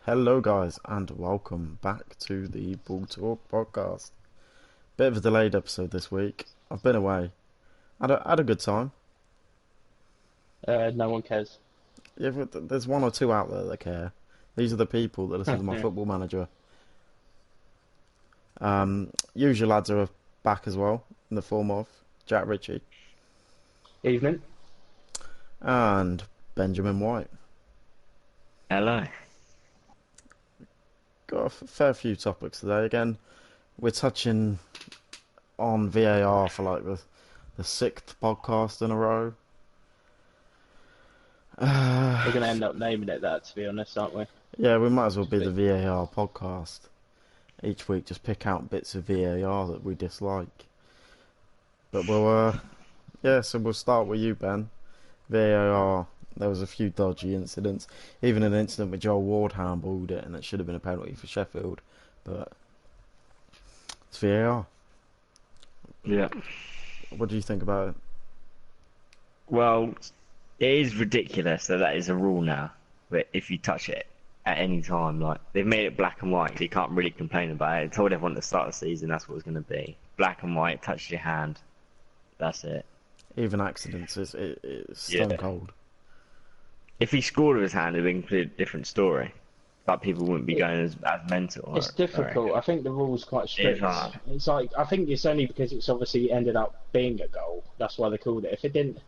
Hello, guys, and welcome back to the Ball Talk podcast. Bit of a delayed episode this week. I've been away. Had a good time. No one cares. Yeah, but there's one or two out there that care. These are the people that listen to my football manager. Usual lads are back as well, in the form of Jack Ritchie Evening. and Benjamin White. Hello. Got a fair few topics today. Again, we're touching on VAR for like the sixth podcast in a row. We're going to end up naming it that, to be honest, aren't we? Yeah, we might as well be the VAR podcast. Each week, just pick out bits of VAR that we dislike. But so we'll start with you, Ben. VAR, there was a few dodgy incidents. Even an incident with Joel Ward handballed it, and it should have been a penalty for Sheffield. But it's VAR. Yeah. What do you think about it? Well, it is ridiculous that is a rule now. But if you touch it at any time, like they've made it black and white, so you can't really complain about it. They told everyone at the start of the season that's what it was going to be. Black and white, touch your hand. That's it. Even accidents, it's stone cold. If he scored with his hand, it'd be a completely different story. But people wouldn't be going as mental. It's difficult. I think the rule's quite strict. It's like, I think it's only because it's obviously ended up being a goal. That's why they called it. If it didn't,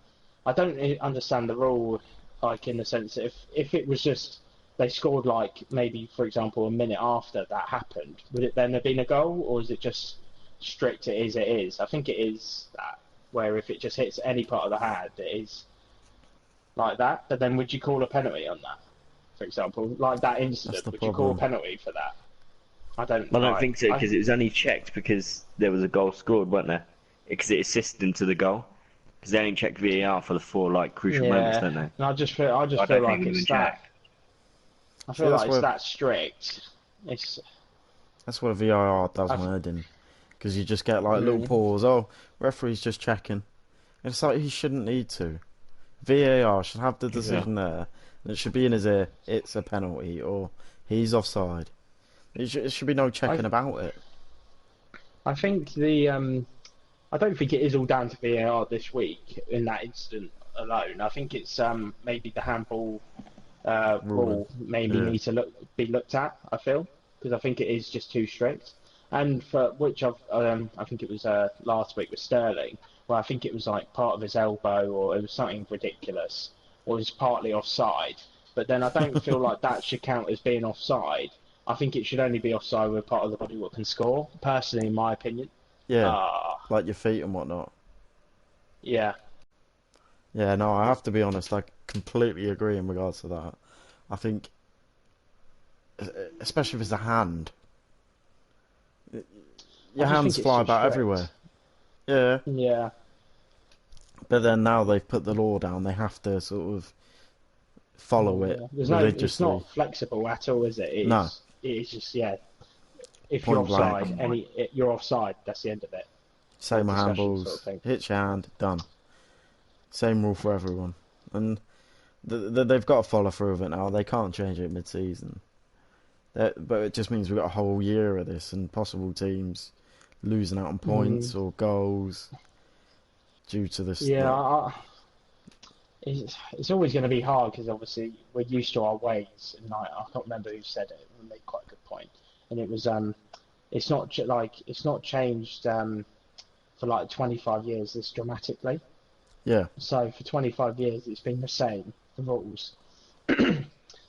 I don't understand the rule, like in the sense that if it was just they scored like maybe, for example, a minute after that happened, would it then have been a goal, or is it just strict? It is. I think it is that. Where if it just hits any part of the hand, it is like that. But then would you call a penalty on that? For example, like that incident, would you call a penalty for that? I don't think so, because it was only checked because there was a goal scored, wasn't there? Because it assisted into the goal. Because they only check VAR for the four crucial moments, don't they? And I just feel like it's that. I feel like it's that strict. That's what a VAR does my head in. Because you just get like little pause. Oh, referee's just checking. It's like he shouldn't need to. VAR should have the decision there. And it should be in his ear. It's a penalty, or he's offside. It should be no checking about it. I think I don't think it is all down to VAR this week in that incident alone. I think it's maybe the handball rule maybe need to be looked at. I feel because I think it is just too strict. And for which I think it was last week with Sterling, where I think it was like part of his elbow, or it was something ridiculous, or it was partly offside. But then I don't feel like that should count as being offside. I think it should only be offside with part of the body what can score. Personally, in my opinion. Yeah, like your feet and whatnot. Yeah. Yeah, no, I have to be honest. I completely agree in regards to that. I think, especially if it's a hand. Your hands fly about everywhere. Yeah. Yeah. But then now they've put the law down. They have to sort of follow it religiously. It's not flexible at all, is it? No. It's just if you're offside, you're offside. That's the end of it. Same with handballs. Sort of hit your hand, done. Same rule for everyone, and they've got to follow through with it now. They can't change it mid-season. But it just means we've got a whole year of this, and possible teams losing out on points or goals due to this. Yeah, it's always going to be hard because obviously we're used to our ways. And I can't remember who said it. We made quite a good point, and it was it's not changed for like 25 years this dramatically. Yeah. So for 25 years it's been the same, the rules.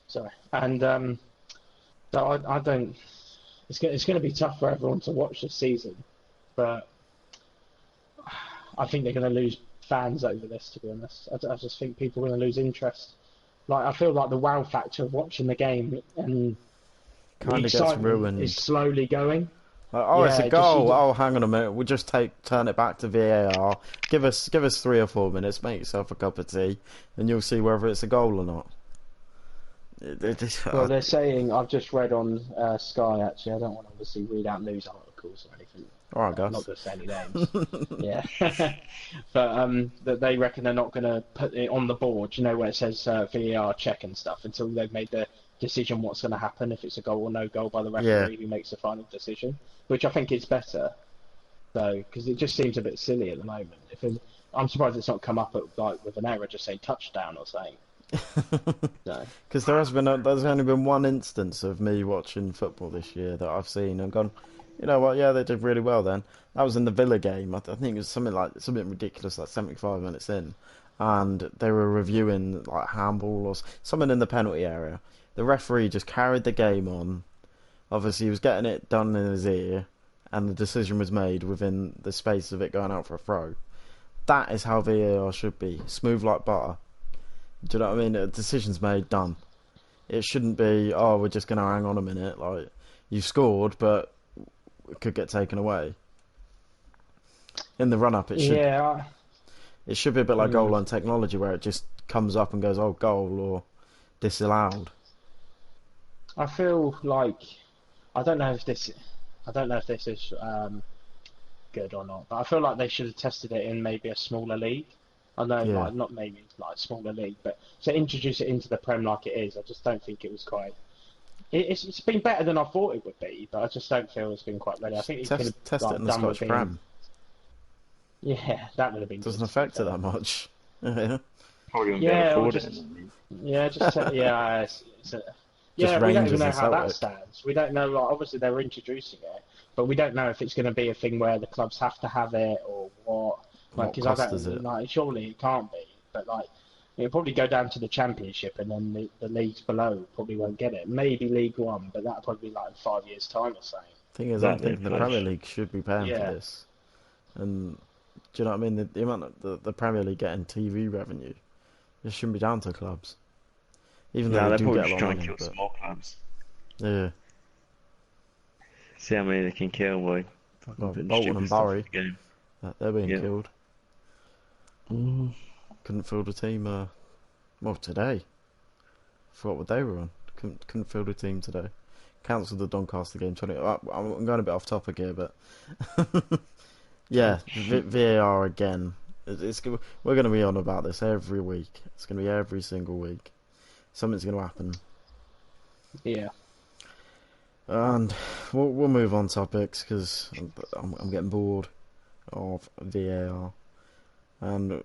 Sorry, and so I don't. It's going to be tough for everyone to watch this season, but I think they're going to lose fans over this. To be honest, I just think people are going to lose interest. Like I feel like the wow factor of watching the game and kind of gets ruined. Is slowly going. Like, it's a goal. Oh, hang on a minute. We'll just turn it back to VAR. Give us 3 or 4 minutes. Make yourself a cup of tea, and you'll see whether it's a goal or not. Well, they're saying, I've just read on Sky actually, I don't want to obviously read out news articles or anything. All right, I'm not Gus. going to say any names. Yeah, but that they reckon they're not going to put it on the board, where it says VAR check and stuff, until they've made the decision what's going to happen, if it's a goal or no goal by the Yeah. referee who makes the final decision, which I think is better, though, because it just seems a bit silly at the moment. I'm surprised it's not come up with an error just saying touchdown or something. No. Because there's only been one instance of me watching football this year that I've seen and gone, you know what? Yeah, they did really well then. That was in the Villa game. I think it was something ridiculous, like 75 minutes in, and they were reviewing like handball or something in the penalty area. The referee just carried the game on. Obviously, he was getting it done in his ear, and the decision was made within the space of it going out for a throw. That is how VAR should be, smooth like butter. Do you know what I mean? A decision's made, done. It shouldn't be, oh, we're just going to hang on a minute. Like, you scored, but it could get taken away. In the run-up, it should. Yeah. It should be a bit like goal line technology, where it just comes up and goes, oh, goal or disallowed. I feel like I don't know if this is good or not, but I feel like they should have tested it in maybe a smaller league. I know, Yeah. like not maybe like a smaller league, but to introduce it into the Prem like it is, I just don't think it was quite. It's been better than I thought it would be, but I just don't feel it's been quite ready. I think it could have Test it in the done with Scottish Prem. Yeah, that would have been. Doesn't good, affect it that much. Yeah. Probably won't be Yeah, able or to afford just it. yeah, just yeah, Just we don't Rangers even know and how that Celtic. stands. We don't know. Like, obviously, they're introducing it, but we don't know if it's going to be a thing where the clubs have to have it or what. Like, What because cost I don't is it? like. Surely it can't be. But like, it'll probably go down to the Championship, and then the leagues below probably won't get it. Maybe League One, but that'll probably be like in 5 years' time or something. Thing is, I'm Exactly, thinking the push. Premier League should be paying for Yeah. this. And do you know what I mean? The amount of the Premier League getting TV revenue, it shouldn't be down to clubs. Even though No, they they're do probably get a just lot trying of to money, kill but small clubs. yeah. See how many they can kill, boy. Well, Putting Bolton stupid and stuff in Bury, the game. they're being Yeah. killed. Couldn't field a team. Well, today. Forgot what they were on. Couldn't field a team today. Cancelled the Doncaster game. I'm going a bit off topic here, but yeah, VAR again. We're going to be on about this every week. It's going to be every single week. Something's going to happen. Yeah. And we'll move on topics because I'm getting bored of VAR, and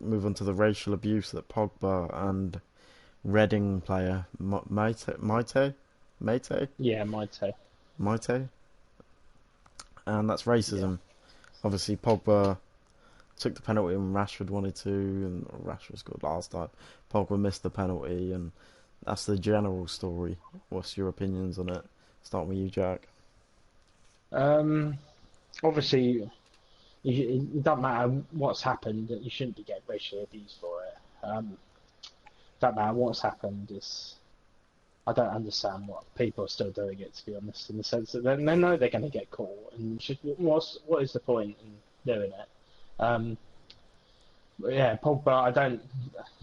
move on to the racial abuse that Pogba and Reading player Maite, Yeah, might say. and that's racism. Obviously, Pogba took the penalty when Rashford wanted to, and Rashford scored last time. Pogba missed the penalty, and that's the general story. What's your opinions on it? Starting with you, Jack. Obviously, it doesn't matter what's happened. You shouldn't be getting racially abused for it. Doesn't matter what's happened. I don't understand what people are still doing it, to be honest, in the sense that they know they're going to get caught, and what is the point in doing it? But yeah, Pogba, I don't.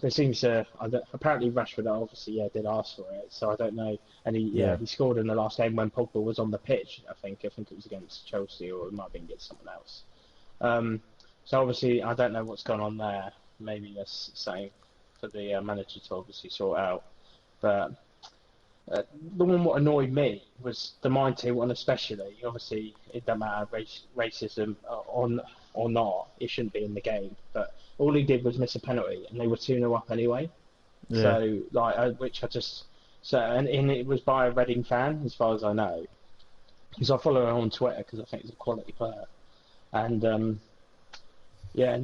There seems to. Apparently, Rashford obviously did ask for it, so I don't know. And he scored in the last game when Pogba was on the pitch. I think it was against Chelsea, or it might have been against someone else. So obviously, I don't know what's gone on there. Maybe that's something for the manager to obviously sort out. But the one what annoyed me was the Mighty one, especially. Obviously, it doesn't matter racism or not. It shouldn't be in the game. But all he did was miss a penalty, and they were 2-0 up anyway. Yeah. So and it was by a Reading fan, as far as I know, because I follow him on Twitter because I think he's a quality player, and and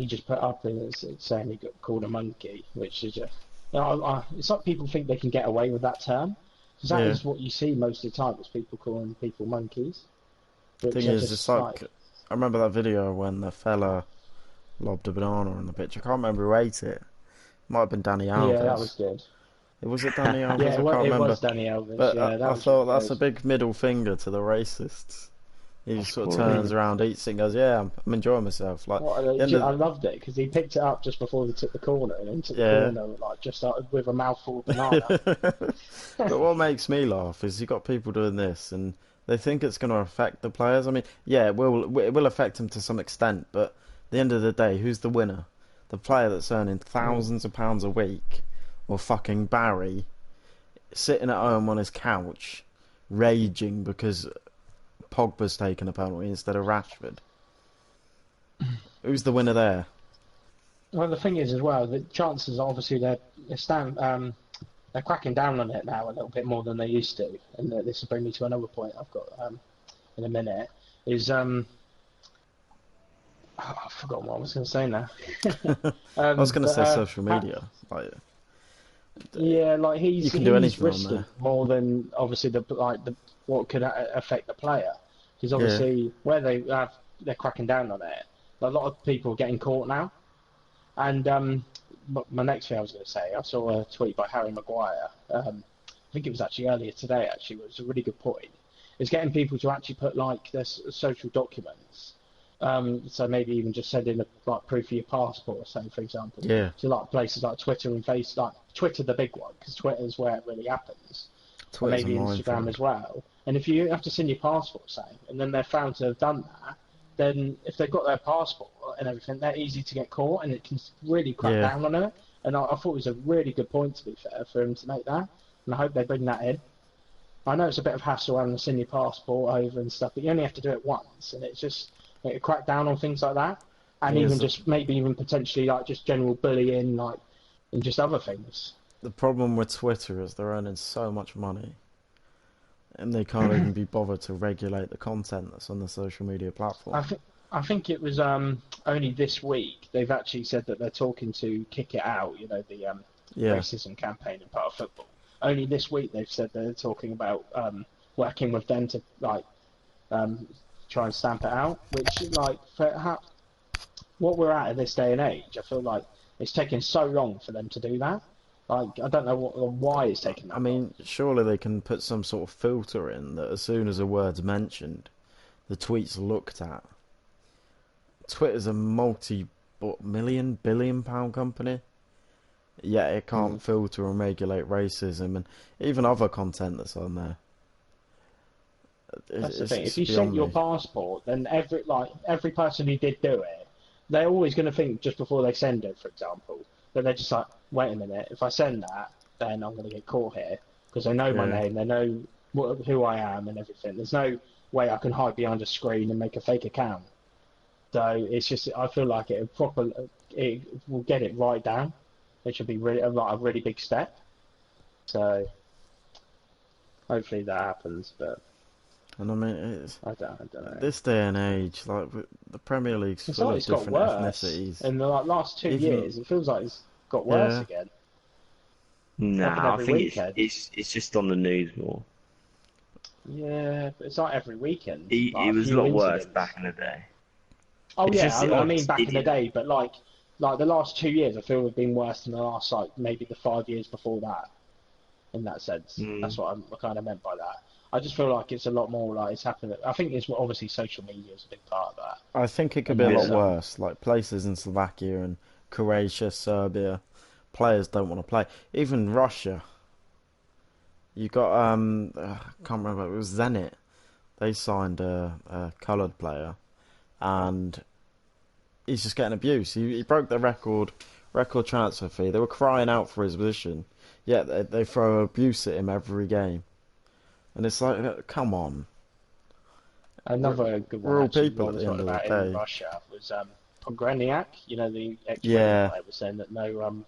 he just put up and it's saying he got called a monkey, which is just, it's like people think they can get away with that term, because that is what you see most of the time, is people calling people monkeys. Thing is, it's like I remember that video when the fella lobbed a banana on the pitch. I can't remember who ate it. Might have been Danny Alves. Yeah, that was good. Was it Danny Alves? Yeah, I can't it remember. was Danny Alves. But Yeah, I thought that's a big middle finger to the racists. He just sort of turns around, eats it, and goes, "Yeah, I'm enjoying myself." Like, I loved it because he picked it up just before they took the corner, and then took the corner like just started with a mouthful of banana. But what makes me laugh is you got people doing this, and They think it's going to affect the players. I mean, yeah, it will affect them to some extent, but at the end of the day, who's the winner? The player that's earning Mm. thousands of pounds a week, or fucking Barry sitting at home on his couch, raging because Pogba's taken a penalty instead of Rashford. Who's the winner there? Well, the thing is as well, the chances are obviously they're cracking down on it now a little bit more than they used to, and this will bring me to another point I've got in a minute. Is I've forgotten what I was going to say now. I was going to But say social media. Like, yeah, like you he's can do he's anything on risking there. more than obviously the what could affect the player, because Yeah, obviously where they're cracking down on it, a lot of people are getting caught now. And my next thing I was going to say, I saw a tweet by Harry Maguire. I think it was actually earlier today. Actually, it was a really good point. It's getting people to actually put like their social documents. So maybe even just send in like proof of your passport, say for example, yeah. to like places like Twitter and Facebook, like Twitter the big one, because Twitter is where it really happens, and Twitter's a maybe Instagram minefield. as well. And if you have to send your passport, say, and then they're found to have done that, then if they've got their passport and everything, they're easy to get caught, and it can really crack Yeah, down on it. And I thought it was a really good point, to be fair, for him to make that, and I hope they bring that in. I know it's a bit of hassle having to send your passport over and stuff, but you only have to do it once, and it's just it crack down on things like that, and even here's just maybe even potentially like just general bullying, like and just other things. the problem with Twitter is they're earning so much money, and they can't even be bothered to regulate the content that's on the social media I platform. think I think it was only this week they've actually said that they're talking to kick it out. You know the Yeah, racism campaign in part of football. Only this week they've said they're talking about working with them to like um, try and stamp it out. Which like for what we're at in this day and age, I feel like it's taking so long for them to do that. Like I don't know why it's taking I that long. mean, surely they can put some sort of filter in that as soon as a word's mentioned, the tweet's looked at. Twitter's a multi-million, billion-pound company. Yet it Mm. can't filter and regulate racism and even other content that's on there. That's the thing. It's If you sent beyond your me. passport, then every person who did do it, they're always going to think just before they send it, for example, that they're just like, wait a minute, if I send that, then I'm going to get caught here because they know my Yeah. name, they know who I am and everything. There's no way I can hide behind a screen and make a fake account. So it's just, I feel like it will get it right down. It should be really like a really big step. So hopefully that happens, but And I mean, it's I don't know. this day and age, like the Premier League's It's full like of it's got different worse ethnicities. in the last two Even years. It feels like it's got worse yeah, again. It's happened Nah, I every think weekend. it's just on the news more. Yeah, but it's like every weekend, like It a was a few lot worse incidents. back in the day. Oh It's yeah, just the I odd mean back in the stadium. day, but like the last 2 years, I feel have been worse than the last like maybe the 5 years before that. In that sense, that's Mm, what I kind of meant by that. I just feel like it's a lot more like it's happening. I think it's obviously social media is a big part of that, I think it could and be a lot that's yeah. worse. Like places in Slovakia and Croatia, Serbia, players don't want to play. Even Russia, you got I can't remember. It was Zenit. They signed a coloured player, and he's just getting abused. He broke the record transfer fee. They were crying out for his position. Yet they throw abuse at him every game, and it's like, come on, we're, another good one we're all actually. people What at the was end talking of the about in day. Russia was Pogreniak, you know, the ex-Wigan Yeah, player, was saying that no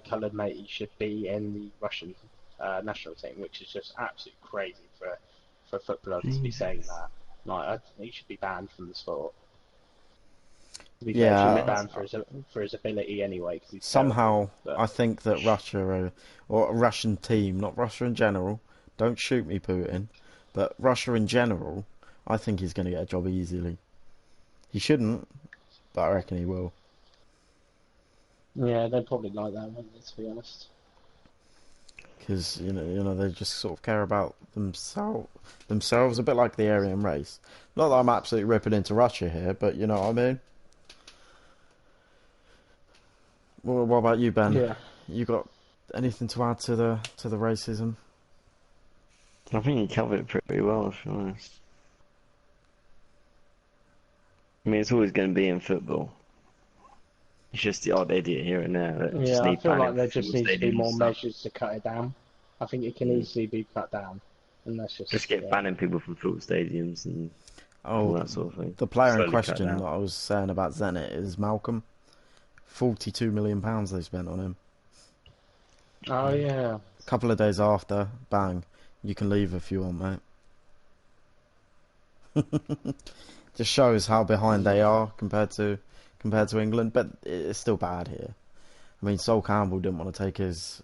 coloured mate should be in the Russian national team, which is just absolutely crazy for a footballer to be saying Jesus. that. Like, he should be banned from the sport. To be fair, he should be yeah. banned for his ability anyway, because he's terrible. Somehow, But I think that Russia, or a Russian team, not Russia in general, don't shoot me, Putin, but Russia in general, I think he's going to get a job easily. He shouldn't, but I reckon he will. yeah, they'd probably like that, wouldn't they, to be honest. Because they just sort of care about themselves a bit like the Aryan race. Not that I'm absolutely ripping into Russia here, but you know what I mean. Well, what about you, Ben? Yeah. You got anything to add to the racism? I think he covered it pretty well, to be honest. I mean, it's always going to be in football. It's just the odd idiot here and there that just Yeah, I need feel banning like there for full just needs to be stadiums and more stuff. measures to cut it down. I think it can easily be cut down, and that's Just just get banning people from full stadiums and all Oh, that sort of thing. the player in Slowly cut question down. that I was saying about Zenit is Malcolm. £42 million they spent on him. Oh yeah. A couple of days after, bang, you can leave if you want, mate. Just shows how behind they are compared to England, but it's still bad here. I mean, Sol Campbell didn't want to take his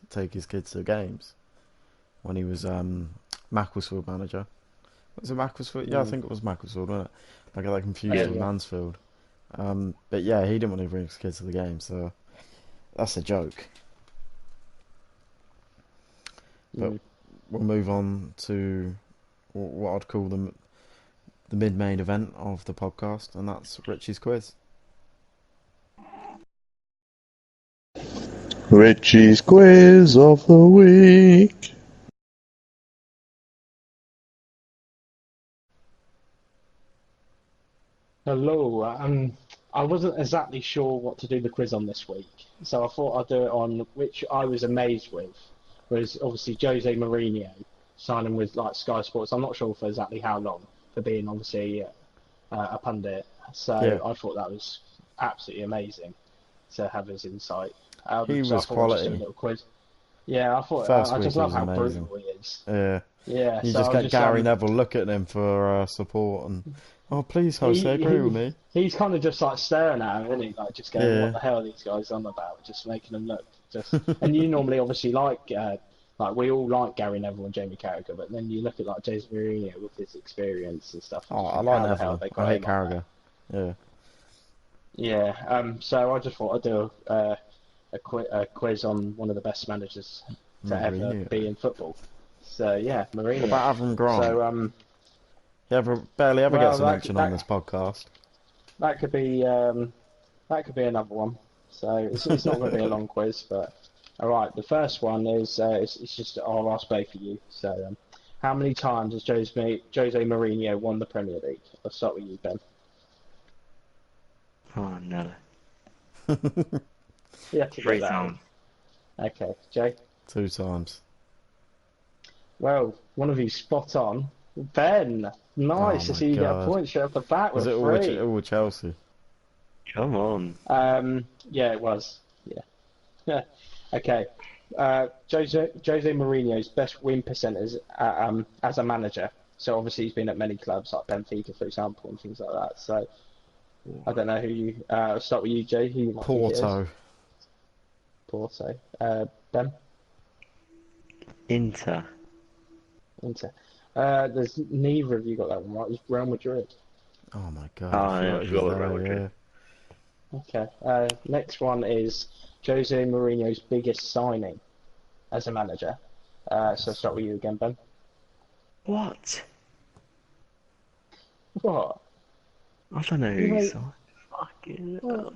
kids to games when he was Macclesfield manager. Was it Macclesfield? Yeah, I think it was Macclesfield, wasn't it? I get that confused with Yeah. Mansfield. But yeah, he didn't want to bring his kids to the game, so that's a joke. But we'll move on to what I'd call the mid-main event of the podcast, and that's Ritchie's quiz. Ritchie's quiz of the week. Hello. I wasn't exactly sure what to do the quiz on this week, so I thought I'd do it on which I was amazed with, was obviously Jose Mourinho signing with like Sky Sports. I'm not sure for exactly how long, for being obviously a pundit. So Yeah. I thought that was absolutely amazing to have his insight. He So I was thought I'd just do a quality. little quiz. Yeah, I thought First I week just he love was how amazing. brutal he is. Yeah. Yeah, You so just I'll get Gary Neville looking at him for support and, oh please, Jose, agree with me. he's kind of just like staring at him, isn't he? Like just going, Yeah. "What the hell are these guys on about?" Just making them look just. And you normally obviously like we all like Gary Neville and Jamie Carragher, but then you look at like Jose Mourinho with his experience and stuff. And Oh, just I think, like how the hell Neville. they I got hate him on there? Carragher. Yeah. Yeah. So I just thought I'd do a quiz on one of the best managers to ever Mourinho. be in football. So yeah, Mourinho. What about Avram Grant? So He barely ever well gets a mention on this podcast. that could be another one. So it's not going to be a long quiz, but all right. The first one is it's just I'll ask both of you. So how many times has Jose Mourinho won the Premier League? I'll start with you, Ben. Oh no. Yeah, to 3 get that. times. Okay, Jay. 2 times. Well, one of you spot on. Ben, nice to Oh my see you get a god. point straight off the bat Was with it three. all with Chelsea? Come on. Yeah, it was. Yeah. Okay. Jose Mourinho's best win percentage as a manager. So obviously he's been at many clubs like Benfica, for example, and things like that. So I don't know who you. I'll start with you, Jay. Who you might think it is? Porto. Porto. Ben. Inter. Inter. There's neither of you got that one right. It was Real Madrid. Oh my god. Oh, yeah, I he forgot was about Real there, Madrid. Okay. Next one is Jose Mourinho's biggest signing as a manager. So I'll start with you again, Ben. What? What? I don't know who You you made- saw. Fucking Well, hell.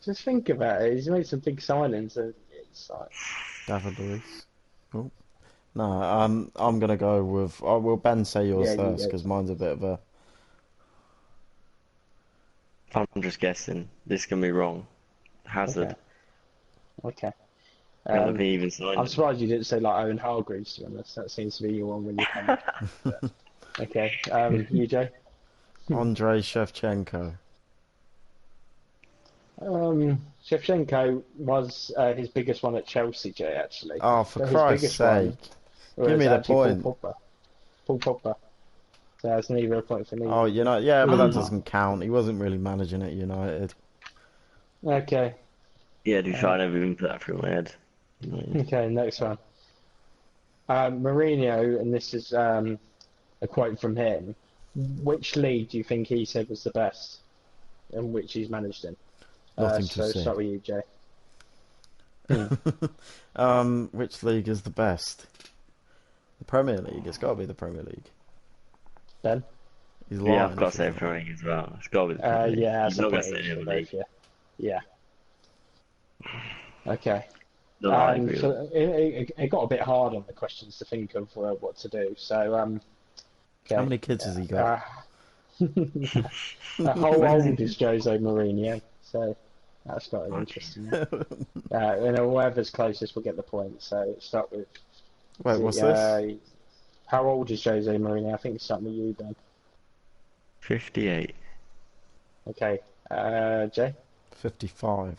just think about it. He's made some big signings. And it's like, David Luiz. Oh. No, I'm gonna go with. Will Ben say yours Yeah, you first go. because mine's a bit of a. I'm just guessing. This can be wrong. Hazard. Okay. Never been even signed. I'm surprised you didn't say like Owen Hargreaves, to be honest. That seems to be your one when you come. Okay. You, Jay? Andrei Shevchenko. Shevchenko was his biggest one at Chelsea, Jay, actually. Oh, for But Christ's his biggest one sake! was Give me the actually point. Paul Pogba. So that's neither a point for me. Oh, yeah, but that doesn't count. He wasn't really managing at United. Okay. Yeah, to be fair, I never even put that through my head. Okay, next one. Mourinho, and this is a quote from him. Which league do you think he said was the best, and which he's managed in? Nothing So to see. start with you, Jay. Which league is the best? The Premier League. It's got to be the Premier League. Ben? He's lying. Yeah, I've got to if say he's not. Premier League as well. It's got to be the Premier League. Yeah, He's that's not a going point to say each the for other both, league. yeah. Yeah. Okay. No, I agree with So it got a bit hard on the questions to think of what to do. So How okay. many kids has he got? How When is old he? is Jose Mourinho? So that's quite an interesting one. And whoever's closest will get the point. So start with. Wait, what's this? How old is Jose Mourinho? I think it's starting with you, Ben. 58. Okay. Jay? 55.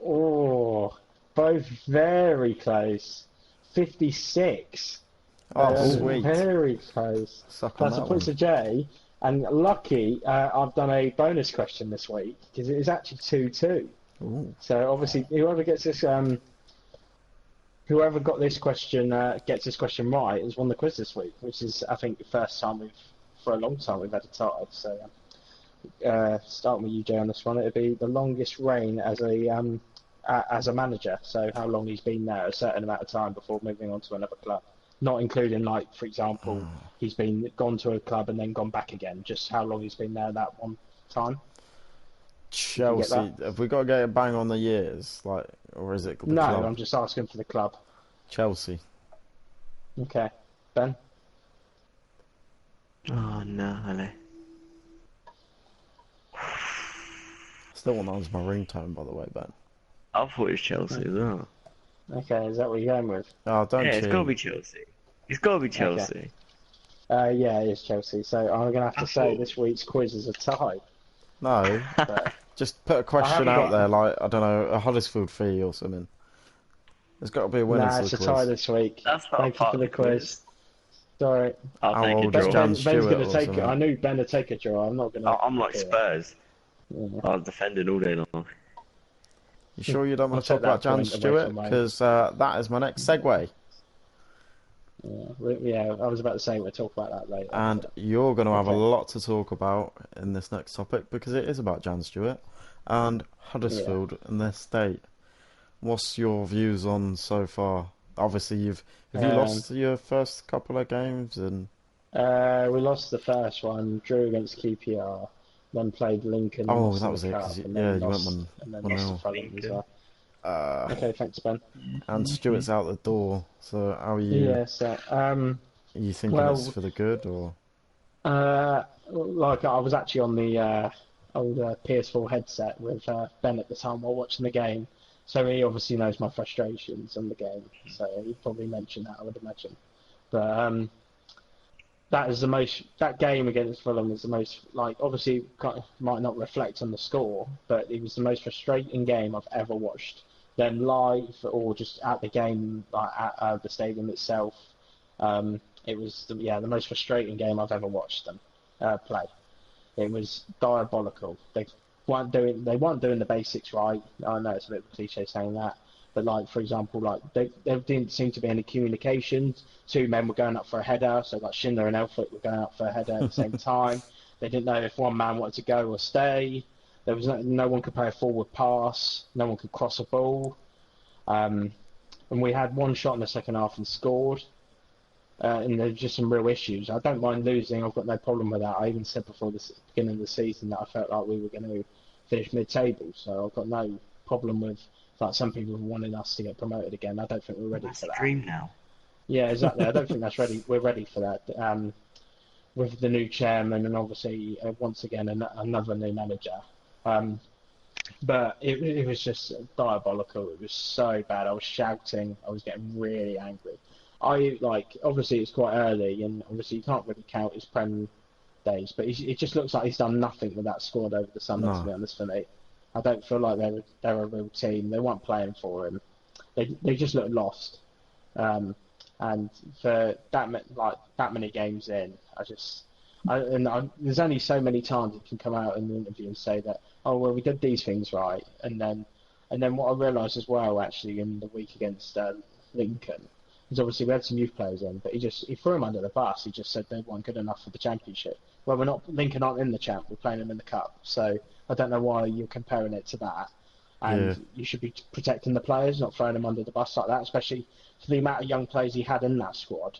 Oh, both very close. 56. Oh, sweet. Very close. Suck on That's a that point one. to Jay. And lucky, I've done a bonus question this week because it is actually 2-2. Ooh. So obviously, whoever got this question gets this question right has won the quiz this week, which is, I think, the first time for a long time we've had a tie. So starting with you, Jay, on this one, it'll be the longest reign as a manager. So how long he's been there, a certain amount of time before moving on to another club. Not including, like, for example, he's gone to a club and then gone back again. Just how long he's been there that one time. Chelsea. Have we got to get a bang on the years, like, or is it the No, club? I'm just asking for the club. Chelsea. Okay, Ben. Oh no, hello. Still want that as my ringtone, by the way, Ben. I thought it was Chelsea as well. Okay, is that what you're going with? Oh, don't Yeah, cheat. it's got to be Chelsea. It's got to be Chelsea. Yeah, it is Chelsea. So I'm going to have to say this week's quiz is a tie. No, But just put a question haven't out got- there, like, I don't know, a Huddersfield fee or something. There's got to be a winner nah, to it's the a tie quiz. this week. That's not Thank you part for of the quiz. Sorry. I'll How take a old is draw. Jan Ben's Stewart going to or take it. something? I knew Ben would take a draw. I'm not going to. I'm like Spurs. Yeah. I was defending all day long. You sure you don't want to I'll talk take that about Jan point away Stewart? from mine. Because that is my next segue. Yeah, I was about to say we'll talk about that later. And but- you're going to have a Okay. lot to talk about in this next topic because it is about Jan Stewart and Huddersfield and their state. What's your views on so far? Obviously, have you lost your first couple of games? And we lost the first one, drew against QPR, then played Lincoln. oh, lost that in was the it. cup, 'Cause and yeah, then you went lost, one and then 1-0. lost to Fulham as well. Uh, Okay, thanks, Ben. and Stewart's out the door. So how are you? Yeah, so Are you thinking it's well, for the good or? like I was actually on the old PS4 headset with Ben at the time while watching the game, so he obviously knows my frustrations on the game. So he probably mentioned that, I would imagine. But that game against Fulham was the most, like, obviously might not reflect on the score, but it was the most frustrating game I've ever watched. Them live or just at the game, like at the stadium itself. It was the most frustrating game I've ever watched them play. It was diabolical. They weren't doing the basics right. I know it's a bit of a cliche saying that, but like, for example, like there didn't seem to be any communication. Two men were going up for a header, so like Schindler and Elphick were going up for a header at the same time. They didn't know if one man wanted to go or stay. There was no one could play a forward pass. No one could cross a ball. And we had one shot in the second half and scored. And there's just some real issues. I don't mind losing. I've got no problem with that. I even said before the beginning of the season that I felt like we were going to finish mid-table. So I've got no problem with, like, some people wanting us to get promoted again. I don't think we're ready That's for a that. dream now. Yeah, exactly. I don't think that's ready. We're ready for that. With the new chairman and obviously once again another new manager. But it was just diabolical. It was so bad. I was shouting. I was getting really angry. Obviously it's quite early, and obviously you can't really count his Prem days, but it just looks like he's done nothing with that squad over the summer. No. To be honest, for me, I don't feel like they're a real team. They weren't playing for him. They just looked lost. And for that many games in, there's only so many times you can come out in the interview and say that, oh well, we did these things right, and then what I realised as well, actually, in the week against Lincoln, is obviously we had some youth players in, but he threw them under the bus. He just said they weren't good enough for the championship. Well, Lincoln aren't in the champ. We're playing them in the cup, so I don't know why you're comparing it to that. And you should be protecting the players, not throwing them under the bus like that, especially for the amount of young players he had in that squad.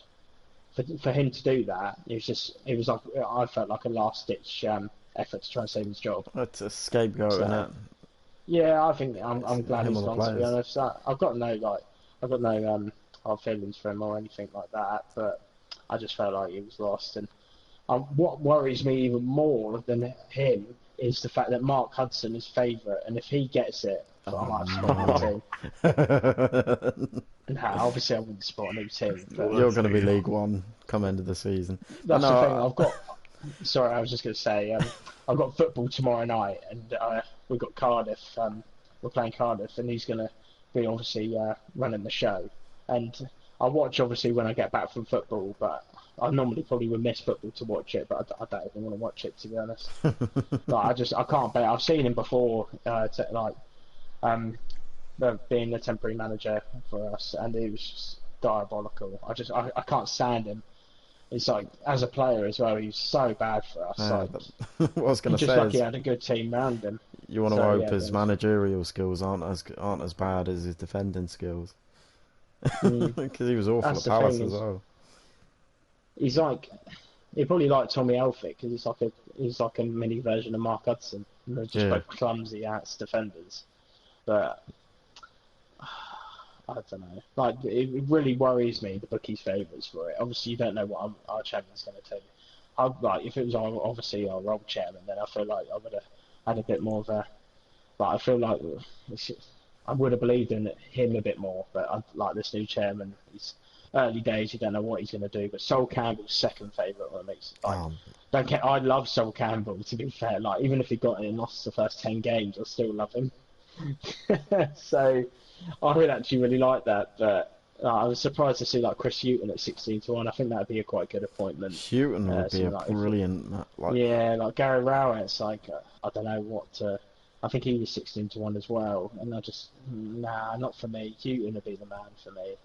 For him to do that, it was like, I felt like a last ditch effort to try and save his job. It's a scapegoat, So, isn't it? Yeah, I think I'm glad him he's or the gone. To be players. honest, I've got no hard feelings for him or anything like that. But I just felt like he was lost. And what worries me even more than him is the fact that Mark Hudson is favourite, and if he gets it, I Oh might have to spot a new team. no. Nah, obviously I wouldn't spot a new team, but You're going to be League One come end of the season. But that's no, the thing. Sorry, I was just going to say, I've got football tomorrow night, and we've got Cardiff. We're playing Cardiff, and he's going to be obviously running the show. And I watch obviously when I get back from football, but I normally probably would miss football to watch it, but I don't even want to watch it, to be honest. I can't bear. I've seen him before, um, being the temporary manager for us, and he was just diabolical. I can't stand him. It's like, as a player as well, he's so bad for us. what I was going to Just say like he is had a good team around him. you want to So, hope yeah, his managerial skills aren't as bad as his defending skills. Because he was awful that's at the Palace thing. as well. He's like, he probably like Tommy Elphick because he's like a mini version of Mark Hudson. And they're just both clumsy ass defenders. But I don't know. Like, it really worries me, the bookies' favourites for it. Obviously, you don't know what our chairman's going to do. If it was obviously our old chairman, then I feel like I would have had a bit more of a. But I feel like I would have believed in him a bit more. But like this new chairman, he's early days. You don't know what he's going to do. But Sol Campbell's second favourite one makes don't care. I love Sol Campbell. To be fair, like even if he got in and lost the first 10 games, I still love him. So I would actually really like that, but I was surprised to see like Chris Hughton at 16-1. I think that'd be a quite good appointment. Hughton would be a brilliant. Like Gary Rowett's like I don't know what to. I think he was 16-1 as well, and not for me. Hughton would be the man for me.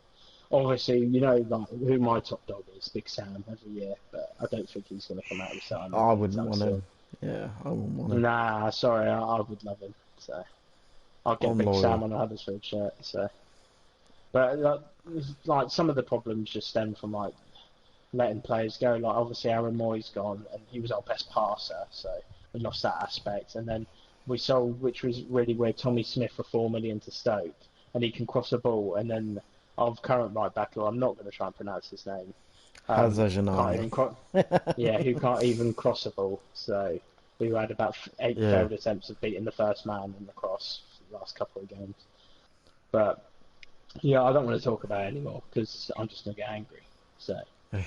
Obviously, you know like, who my top dog is, Big Sam every year, but I don't think he's going to come out of retirement. I wouldn't want him. Yeah, I wouldn't want him. Nah, sorry, I would love him. So. I'll get Big Sam on a Huddersfield shirt. So, but like some of the problems just stem from like letting players go. Like obviously Aaron Moy's gone, and he was our best passer, so we lost that aspect. And then we sold, which was really weird, Tommy Smith for 4 million to Stoke, and he can cross a ball. And then our current right back, who I'm not going to try and pronounce his name, who can't even cross a ball. So we had about 8 failed attempts of beating the first man in the cross. Last couple of games, but yeah, I don't want to talk about it anymore because I'm just gonna get angry. So,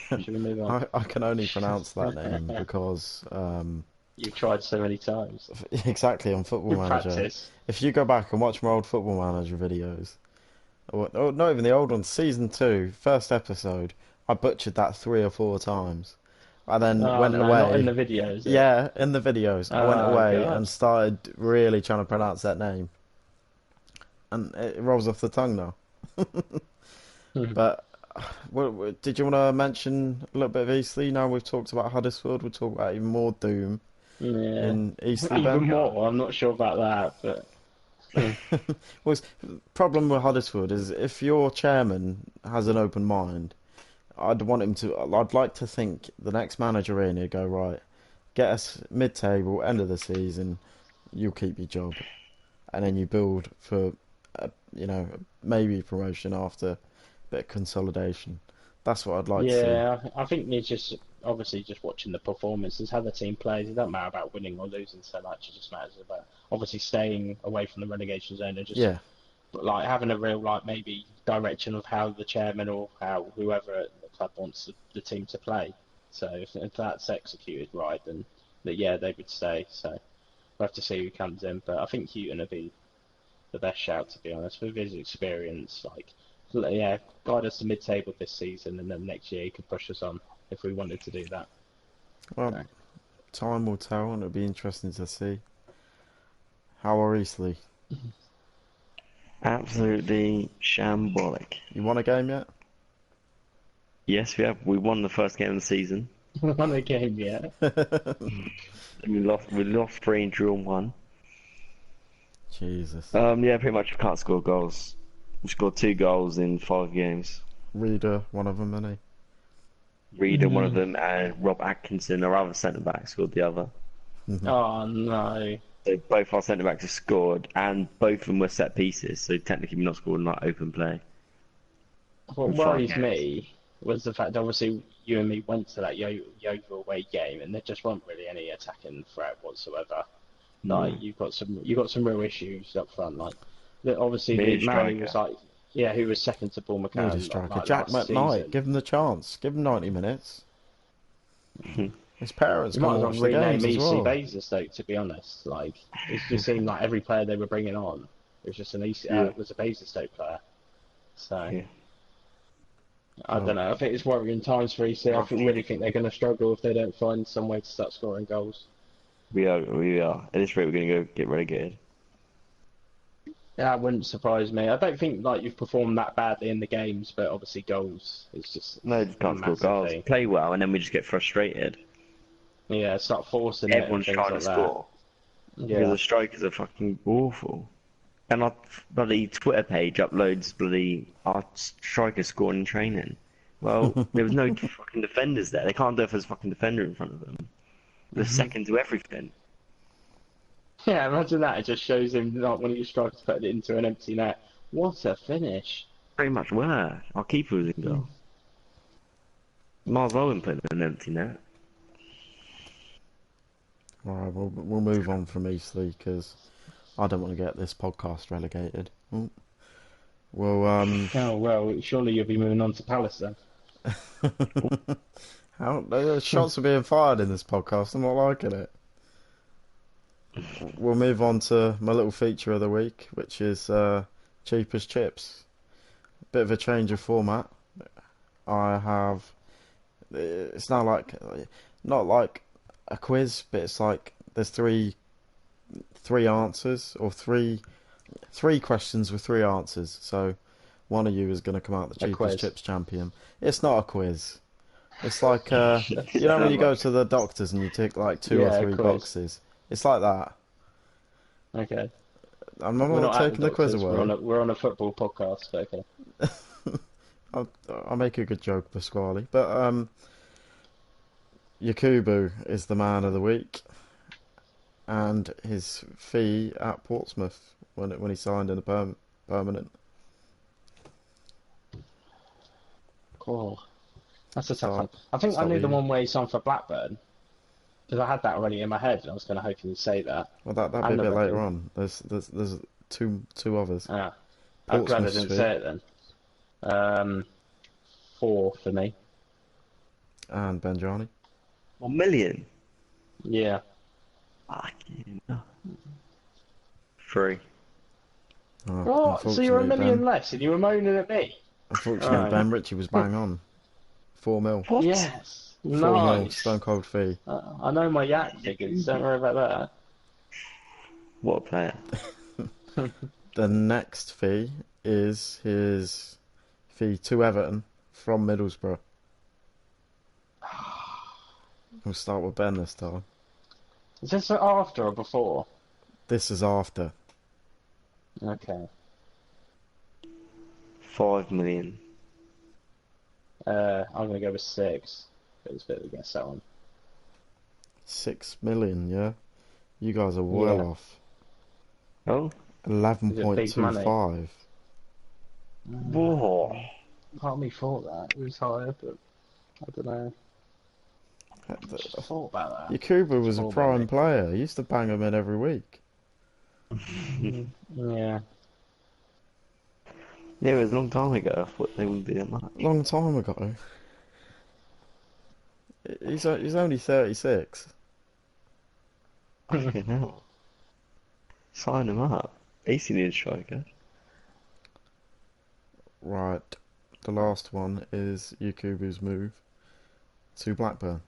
should we move on? I can only pronounce that name because you've tried so many times. Exactly on Football Manager. Practice. If you go back and watch my old Football Manager videos, or not even the old ones, season 2, first episode, I butchered that 3 or 4 times. I then went away. Not in the videos. Yeah, in the videos. I went away and started really trying to pronounce that name. And it rolls off the tongue now. But did you want to mention a little bit of Eastleigh? Now we've talked about Huddersfield, we'll talk about even more doom in Eastleigh. Even more, I'm not sure about that, but well, the problem with Huddersfield is if your chairman has an open mind, I'd like to think the next manager in, he'd go, right, get us mid-table, end of the season, you'll keep your job. And then you build for maybe promotion after a bit of consolidation. That's what I'd like to see. Yeah, I think it's just obviously just watching the performances, how the team plays. It doesn't matter about winning or losing so much. It just matters about obviously staying away from the relegation zone and just like having a real maybe direction of how the chairman or how whoever at the club wants the team to play. So if that's executed right, then they would stay. So we'll have to see who comes in. But I think Hughton would be the best shout, to be honest, with his experience. Guide us to mid-table this season, and then next year he could push us on if we wanted to do that. Well, time will tell, and it'll be interesting to see. How are Eastleigh? Absolutely shambolic. You won a game yet? Yes, we have. We won the first game of the season. Won a game yet? We lost 3 and drew 1. Jesus. Pretty much we can't score goals. We scored 2 goals in 5 games. Reader, one of them, isn't he? Reader, one of them, and Rob Atkinson, our other centre back, scored the other. Oh no. So both our centre backs have scored, and both of them were set pieces. So technically, we've not scored in like open play. What In 5 worries games. me was the fact, obviously, you and me went to that Yeovil away game, and there just weren't really any attacking threat whatsoever. No. Like you got some real issues up front. Like obviously We the need a man who was striker. like, yeah, who was second to Paul Need a McCann striker. like Jack last McKnight, season. give him the chance. Give him 90 minutes. His parents You come might as and well watch the rename games as EC well. Basingstoke, to be honest. Like it just seemed like every player they were bringing on was just Yeah. was a Basingstoke player. So Yeah. I don't Well, know. I think it's worrying times for EC. I really think they're going to struggle if they don't find some way to start scoring goals. We are. We are. At this rate, we're going to go get relegated. Yeah, that wouldn't surprise me. I don't think like you've performed that badly in the games, but obviously goals is just No, just a can't score massive goals. thing. Play well, and then we just get frustrated. Yeah, start forcing it and Everyone's things trying to like that. score because Yeah. the strikers are fucking awful. And our bloody Twitter page uploads bloody our strikers scoring in training. Well, there was no fucking defenders there. They can't do it if there's a fucking defender in front of them. They're second to everything. Yeah, imagine that. It just shows him like one of your strikers putting it into an empty net. What a finish! Pretty much were. Our keeper was in goal. Might as well have been putting an empty net. alright, we'll move on from Eastleigh because I don't want to get this podcast relegated. Oh. Well, Oh well, surely you'll be moving on to Palace then. shots are being fired in this podcast. I'm not liking it. We'll move on to my little feature of the week, which is cheapest chips. Bit of a change of format. I have. It's now like not like a quiz, but it's like there's three answers or three questions with three answers. So one of you is going to come out the A cheapest quiz. chips champion. It's not a quiz. It's like you know when you Sound go like to the doctors and you tick like two or Yeah, a three quiz. boxes. It's like that. Okay. I'm We're not not at taking the the quiz doctors. away. We're on a football podcast. But okay. I'll make a good joke, Pasquale. But Yakubu is the man of the week, and his fee at Portsmouth when he signed in the permanent. Cool. That's a tough Start, one. I think I start knew with the you. one where he signed for Blackburn because I had that already in my head, and I was going to hope you would say that. Well, that'll be a And I bit later reckon. on. There's two others. Ah, I'm glad I Portsmouth's didn't fee say it then. 4 for me. and Benjani. 1 million. Yeah. Fucking hell. 3. Oh, Oh, so you're a unfortunately, million Ben. less, and you were moaning at me. Unfortunately, Right. Ben Ritchie was bang on. 4 mil. What? Yes. 4 mil. Nice. Stone cold fee. I know my yak figures. Don't worry about What a player. that. The next fee is his fee to Everton from Middlesbrough. We'll start with Ben this time. Is this after or before? This is after. Okay. 5 million. I'm gonna go with 6. It's a bit of a guess that one. 6 million, yeah? You guys are well Yeah. off. Oh. 11.25. Whoa. Part of me thought that it was higher, but I don't know. Just thought about that. Yakubu was a Small prime belly. player. He used to bang him in every week. Yeah. Yeah, it was a long time ago. I thought they wouldn't be that much. Long time ago. He's only 36. Fucking hell. Sign him up. AC needs a striker. Right. The last one is Yakubu's move to Blackburn.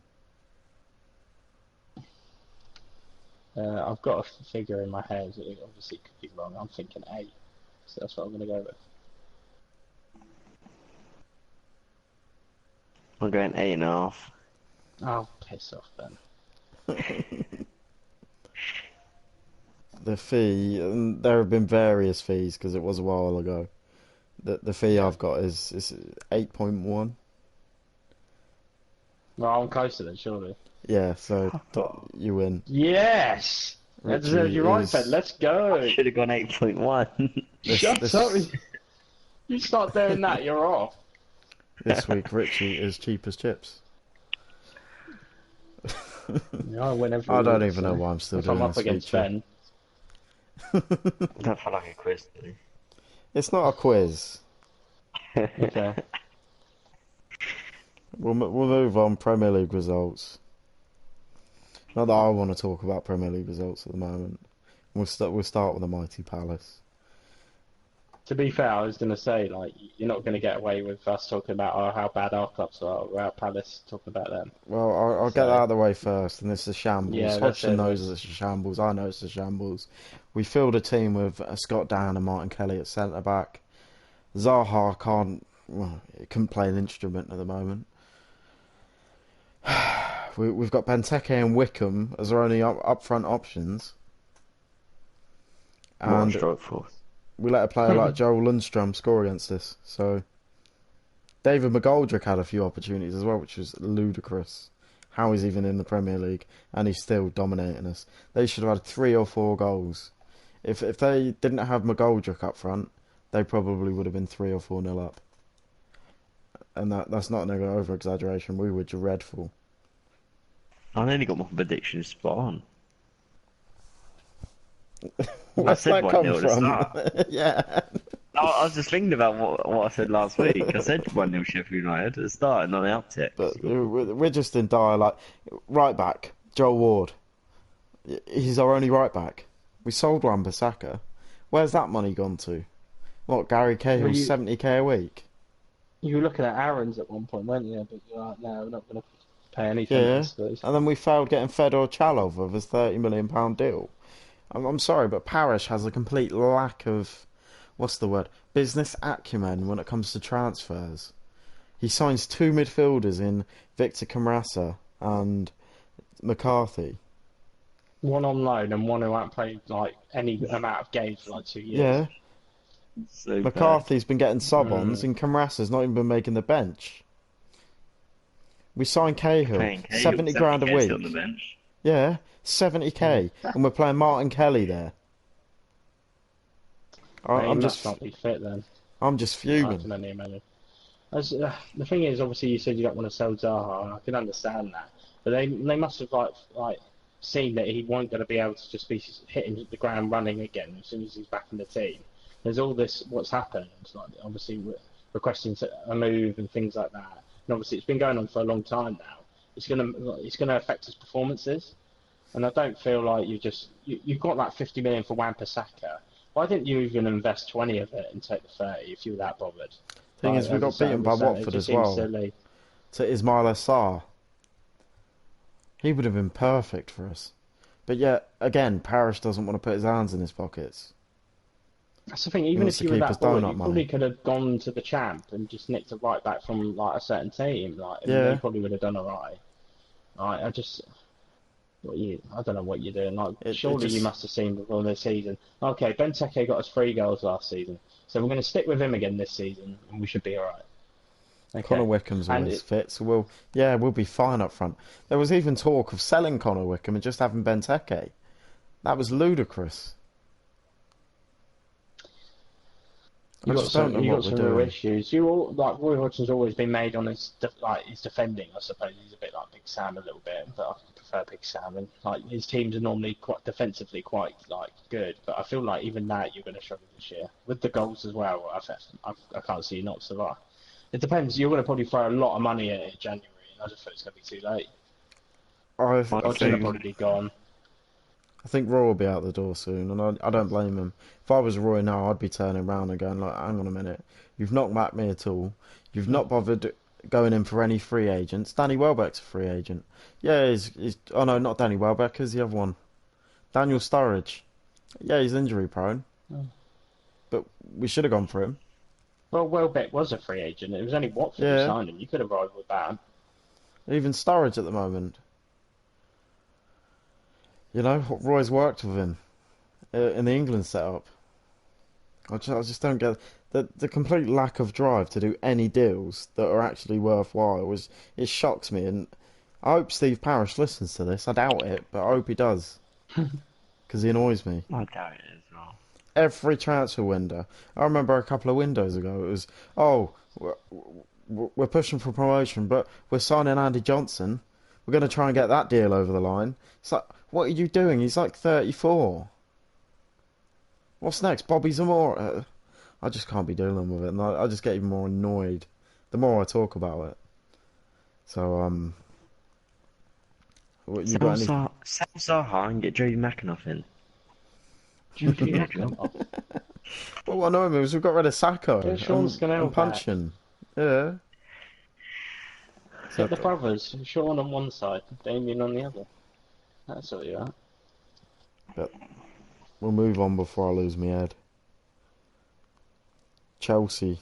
I've got a figure in my head. It obviously could be wrong. I'm thinking 8, so that's what I'm gonna go with. I'm going 8.5. Oh, piss off then. The fee, and there have been various fees because it was a while ago. The fee I've got is 8.1. Well, I'm closer then, surely. Yeah, so you win. Yes. That deserves you right, Ben. Let's go. Should have gone 8.1. Shut up. You start doing that, you're off. This week, Ritchie is cheap as chips. Yeah, I win every I don't week, even know why I'm still if doing I'm up this against feature. Ben. That felt like a quiz to me. It's not a quiz. Okay. We'll move on. Premier League results. Not that I want to talk about Premier League results at the moment. We'll start with the mighty Palace. To be fair, I was going to say, like, you're not going to get away with us talking about how bad our clubs are without Palace talking about them. Well, I'll get that out of the way first, and this is a shambles. Yeah, Hodgson knows it's a shambles. I know it's a shambles. We filled a team with Scott Down and Martin Kelly at centre back. Zaha couldn't play an instrument at the moment. We've got Benteke and Wickham as our only up front options. And we let a player like Joel Lundstrom score against us. So David McGoldrick had a few opportunities as well, which was ludicrous. How he's even in the Premier League and he's still dominating us. They should have had 3 or 4 goals. If they didn't have McGoldrick up front, they probably would have been 3 or 4-0 up. And that's not an over exaggeration. We were dreadful. I nearly got my prediction spot on. Where's said that 1-0 come at the from? start. Yeah. I was just thinking about what I said last week. I said 1-0 Sheffield United at the start and not the uptick. But we're just in dire. Like, right back, Joel Ward. He's our only right back. We sold Wan-Bissaka. Where's that money gone to? What, Gary Cahill's 70k a week? You were looking at Aaron's at one point, weren't you? But you're like, no, we're not going to pay anything. Yeah, and then we failed getting Fedor Chalov of his £30 million deal. I'm sorry, but Parish has a complete lack of, what's the word, business acumen when it comes to transfers. He signs 2 midfielders in Victor Camarasa and McCarthy. One on loan and one who hasn't played like any amount of games for like 2 years. Yeah. So McCarthy's been getting sub-ons and Camarasa's not even been making the bench. We signed Cahill, 70 grand a week. On the bench. Yeah, 70k, and we're playing Martin Kelly there. I'm just not be fit then. I'm just fuming. The thing is, obviously, you said you don't want to sell Zaha, and I can understand that, but they must have like seen that he wasn't going to be able to just be hitting the ground running again as soon as he's back in the team. There's all this what's happened, like obviously requesting a move and things like that, and obviously it's been going on for a long time now. It's gonna affect his performances, and I don't feel like you've got that 50 million for Wan-Bissaka. Why didn't you even invest 20 of it and take the 30 if you were that bothered? Thing is, we got beaten by Watford as well. Silly. To Ismail Assar. He would have been perfect for us. But yet, again, Parish doesn't want to put his hands in his pockets. That's the thing, even if you were that bored, you probably could have gone to the champ and just nicked a right back from like a certain team. Like, yeah. You probably would have done alright. Like, I don't know what you're doing. Like, surely you must have seen before this season. Okay, Benteke got us 3 goals last season, so we're going to stick with him again this season, and we should be alright. Okay. Connor Wickham's always fit, so we'll be fine up front. There was even talk of selling Connor Wickham and just having Benteke. That was ludicrous. You got some real issues. Roy Hodgson's always been made on his defending. I suppose he's a bit like Big Sam a little bit, but I prefer Big Sam. And like his teams are normally quite defensively quite good, but I feel like even that you're going to struggle this year with the goals as well. I can't see you not survive. It depends. You're going to probably throw a lot of money at it in January, and I just feel it's going to be too late. Hodgson will probably be gone. I think Roy will be out the door soon, and I don't blame him. If I was Roy now, I'd be turning around and going, like, hang on a minute. You've not backed me at all. You've not bothered going in for any free agents. Danny Welbeck's a free agent. Yeah, oh no, not Danny Welbeck, who's the other one? Daniel Sturridge. Yeah, he's injury prone. Oh. But we should have gone for him. Well, Welbeck was a free agent. It was only Watford who signed him. You could have arrived with that. Even Sturridge at the moment. You know, Roy's worked with him in the England setup. I just don't get the complete lack of drive to do any deals that are actually worthwhile. It shocks me, and I hope Steve Parish listens to this. I doubt it, but I hope he does. because he annoys me. I doubt it as well. Every transfer window. I remember a couple of windows ago, it was, oh, we're pushing for promotion, but we're signing Andy Johnson. We're going to try and get that deal over the line. It's like, what are you doing? He's like 34. What's next? Bobby Zamora? I just can't be dealing with it, and I just get even more annoyed the more I talk about it. So, what, you got any? Sell Zaha and get Jody McAnuff in. Judy McAnuff. Well, what annoyed me was we got rid of Sacco Yeah, Sean's gonna and help that. Puncheon. Yeah. Get the brothers, Sean on one side, Damien on the other. That's what you are. But we'll move on before I lose my head. Chelsea.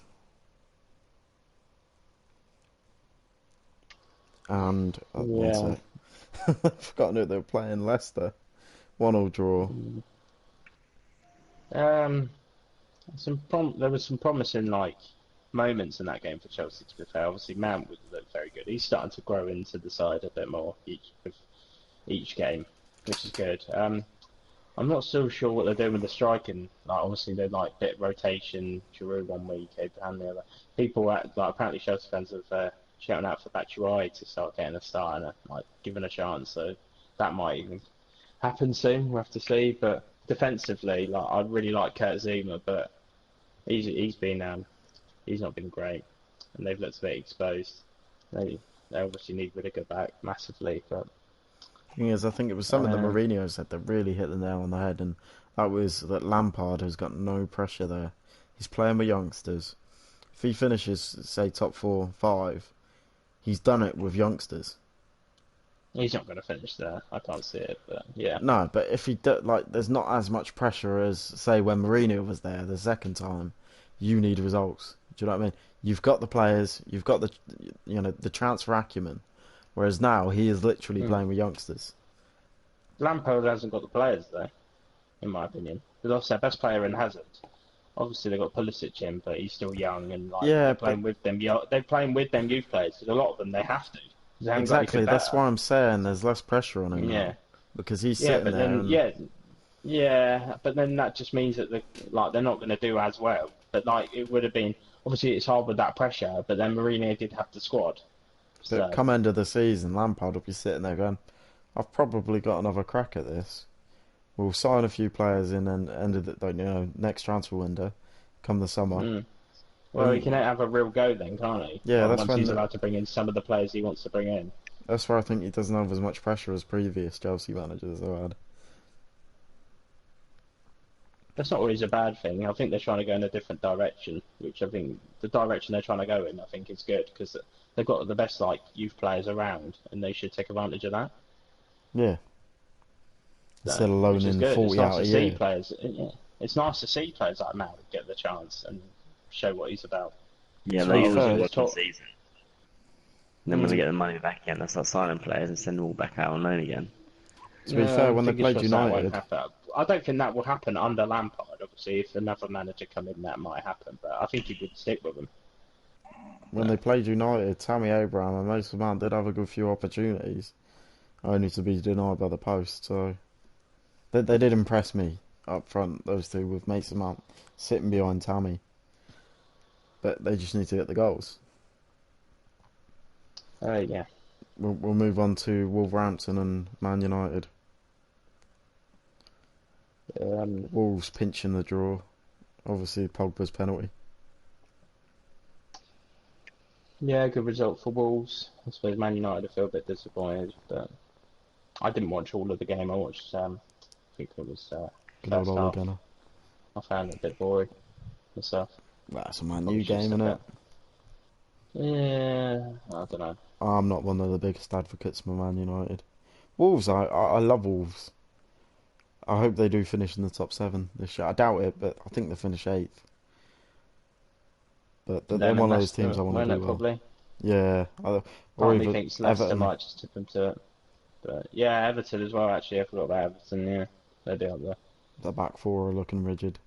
And one Yeah. sec. I've forgotten who they were playing. Leicester. 1-1 draw. There was some promising moments in that game for Chelsea. To be fair, obviously Mount would look very good. He's starting to grow into the side a bit more each game, which is good. I'm not so sure what they're doing with the striking. Like obviously they're like bit rotation. Giroud 1 week, Abraham the other. People apparently Chelsea fans have shouting out for Batshuayi to start getting a start and given a chance. So that might even happen soon. We'll have to see. But defensively, I really like Kurt Zuma, but he's not been great, and they've looked a bit exposed. They obviously need Whittaker back massively, but Thing is, I think it was something that Mourinho said that really hit the nail on the head, and that was that Lampard has got no pressure there. He's playing with youngsters. If he finishes, say, top 4, 5, he's done it with youngsters. he's not going to finish there. I can't see it, but yeah. No, but if he there's not as much pressure as say when Mourinho was there the second time. You need results. Do you know what I mean? You've got the players, you've got the transfer acumen, whereas now he is literally playing with youngsters. Lampard hasn't got the players though, in my opinion. Because obviously their best player in Hazard. Obviously they've got Pulisic in, but he's still young and they're playing with them. They're playing with them youth players because a lot of them they have to. They haven't got Exactly, anything that's better. why I'm saying there's less pressure on him now, because he's Yeah, sitting but there. then but then that just means that they're not going to do as well. But it would have been obviously it's hard with that pressure. But then Mourinho did have the squad. But So come end of the season, Lampard will be sitting there going, "I've probably got another crack at this. We'll sign a few players in and end of the next transfer window, come the summer." Well, he can have a real go then, can't he? Yeah, that's once when he's allowed to bring in some of the players he wants to bring in. That's where I think he doesn't have as much pressure as previous Chelsea managers have had. That's not always a bad thing. I think they're trying to go in a different direction, which I think the direction they're trying to go in, I think is good because they've got the best youth players around, and they should take advantage of that. Yeah. Instead of Which is loaning good. 40 It's nice out to a see year. players. Yeah. It's nice to see players like Mount get the chance and show what he's about. Yeah, To they be always fair, do it's it for the top- season. And then when they get the money back again, they start signing players and send them all back out on loan again. To be fair, when they fingers played crossed that won't United, happen. I don't think that will happen under Lampard. Obviously, if another manager come in, that might happen. But I think he would stick with them. when they played United, Tammy Abraham and Mason Mount did have a good few opportunities, only to be denied by the post. So they did impress me up front, those two, with Mason Mount sitting behind Tammy. But they just need to get the goals. Yeah. We'll move on to Wolverhampton and Man United. Wolves pinching the draw. Obviously, Pogba's penalty. Yeah, good result for Wolves. I suppose Man United feel a bit disappointed, but I didn't watch all of the game. I watched, I think it was Good old first Ole half. Gunnar. I found it a bit boring myself. That's a Man Probably U should game, step innit? up. Yeah, I don't know. I'm not one of the biggest advocates for Man United. Wolves, I love Wolves. I hope they do finish in the top 7 this year. I doubt it, but I think they finish 8th. But they're one of those teams I want to do well. Probably. Yeah, or Part of me even thinks Leicester Everton. might just tip them to it. But yeah, Everton as well, actually. I forgot about Everton, yeah. They'll be up there. The back 4 are looking rigid.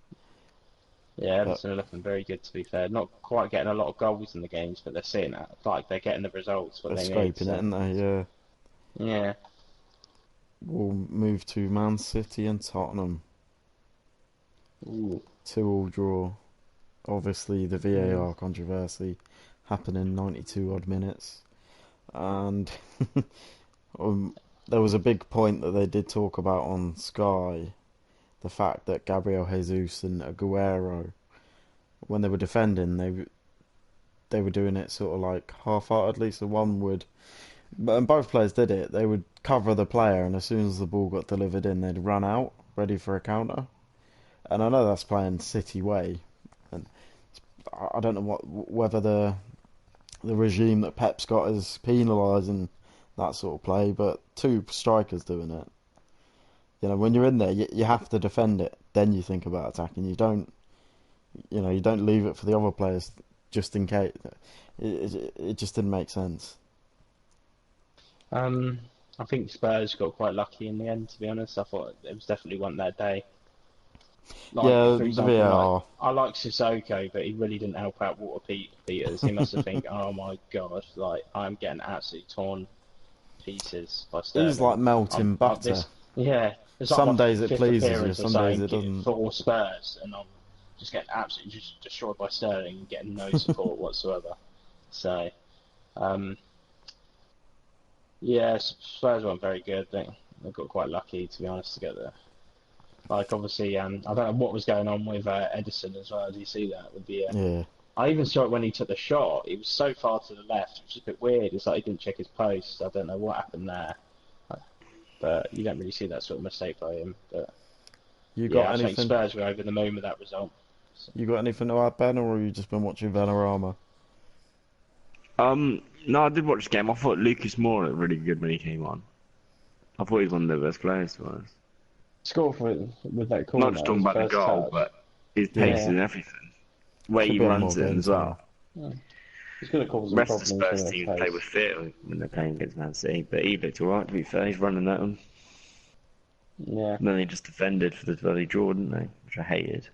Yeah, Everton are looking very good, to be fair. Not quite getting a lot of goals in the games, but they're seeing that. They're getting the results, what They're they need. scraping it, aren't they? Yeah. Yeah. We'll move to Man City and Tottenham. Ooh. 2-2 draw. Obviously, the Mm. VAR controversy happened in 92 odd minutes, and um, there was a big point that they did talk about on Sky, the fact that Gabriel Jesus and Aguero, when they were defending, they were doing it sort of like half-heartedly. So one would, and both players did it. They would cover the player, and as soon as the ball got delivered in, they'd run out ready for a counter. And I know that's playing City way, and I don't know whether the regime that Pep's got is penalising that sort of play, but two strikers doing it. You know, when you're in there, you have to defend it. Then you think about attacking. You don't leave it for the other players just in case. It just didn't make sense. I think Spurs got quite lucky in the end, to be honest. I thought it was definitely one their day. Like, Yeah, for the example, VAR. I like Sissoko, but he really didn't help out Peters. He must have think, oh my god, like I'm getting absolutely torn pieces by He's like Sterling. melting I'm butter. this, yeah. It's like Some my days it fifth pleases you, appearance or some days it something doesn't. for Spurs, and I'm just getting absolutely just destroyed by Sterling, and getting no support whatsoever. So, um, yeah, Spurs weren't very good. They got quite lucky, to be honest, to get there. Like, obviously, I don't know what was going on with Edison as well. Do you see that with the? Yeah. I even saw it when he took the shot. He was so far to the left, which is a bit weird. It's like he didn't check his post. I don't know what happened there, but you don't really see that sort of mistake by him. But You yeah, got I think anything? Spurs were over the moon with that result. So, You got anything to add, Ben, or have you just been watching Vanarama? No, I did watch the game. I thought Lucas Moura looked really good when he came on. I thought he was one of the best players to us. score for with that Not corner, just talking his about the first goal, touch. but his pace Yeah. Yeah, and everything. The way Should he be on more runs it game as time. well. yeah. He's going to cause The some rest of the problems Spurs with his teams play pace. with fear when they're playing against Man City, but he looked alright to be fair. He's running at them. Yeah, And then they just defended for the bloody draw, didn't they? Which I hated.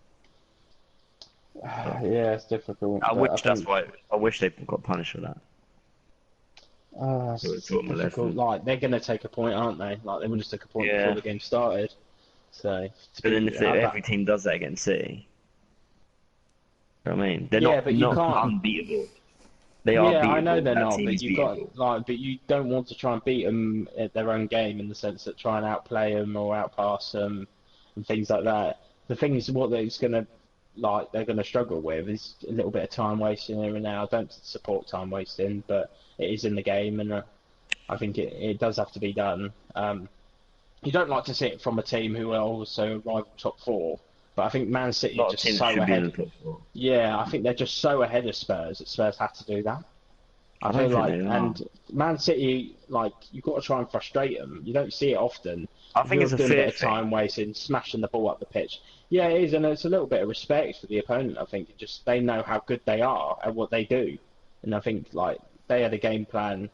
But yeah, it's difficult, but I think I wish they got punished for that. It would have it's taught them a difficult. lesson. Like they're going to take a point, aren't they? Like they would have took a point before Yeah. the game started. So to But then be if that, every team does that against City, you know what I mean? They're yeah, not but you not can't. unbeatable. They are Yeah, I know beatable. they're That not, team but is you got beatable. like, but you don't want to try and beat them at their own game in the sense that try and outplay them or outpass them and things like that. The thing is, what they're gonna like, they're gonna struggle with is a little bit of time wasting here and now. I don't support time wasting, but it is in the game, and I think it does have to be done. You don't like to see it from a team who are also rival top four, but I think Man A City are lot of just teams so should be in the ahead. top four. Yeah, I think they're just so ahead of Spurs that Spurs have to do that. I I feel don't think like, they are. and Man City, like, you've got to try and frustrate them. You don't see it often. I If think you're it's a doing a bit fear of time thing. wasting, smashing the ball up the pitch, yeah, it is, and it's a little bit of respect for the opponent. I think just they know how good they are at what they do, and I think like they had a game plan.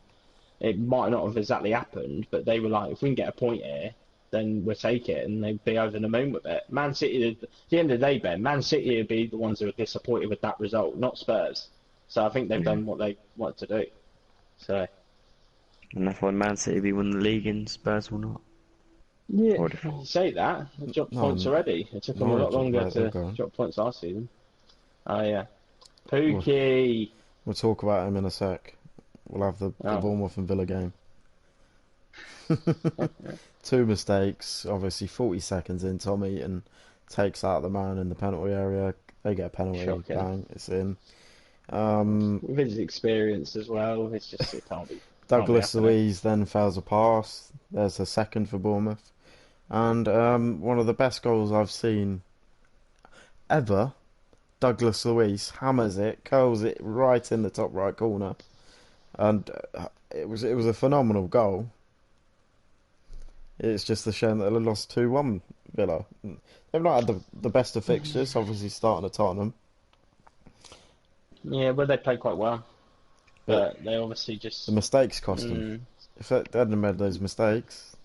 It might not have exactly happened, but they were like, if we can get a point here, then we'll take it, and they'd be over the moon with it. Man City, at the end of the day, Ben, Man City would be the ones who are disappointed with that result, not Spurs. So I think they've Yeah. done what they wanted to do. So And that's why Man City will win the league and Spurs will not. yeah, I would have you thought. say that. They dropped points No, already. It took them a lot Norwich is longer where they're to going. drop points last season. Oh yeah, We'll, Pookie. we'll talk about him in a sec. We'll have the Oh, Bournemouth and Villa game. Two mistakes. Obviously, 40 seconds in, Tom Eaton takes out the man in the penalty area. They get a penalty. shocking. Bang, it's in. Um, With his experience as well, it's just it can't be Douglas happening. Luiz then fails a pass. There's a second for Bournemouth. And one of the best goals I've seen ever. Douglas Luiz hammers it, curls it right in the top right corner, and it was a phenomenal goal. It's just a shame that they lost 2-1. Villa. They've not had the best of fixtures, obviously starting at Tottenham, Yeah, but they played quite well, but but they obviously the just. mistakes cost them. Mm, If they hadn't made those mistakes,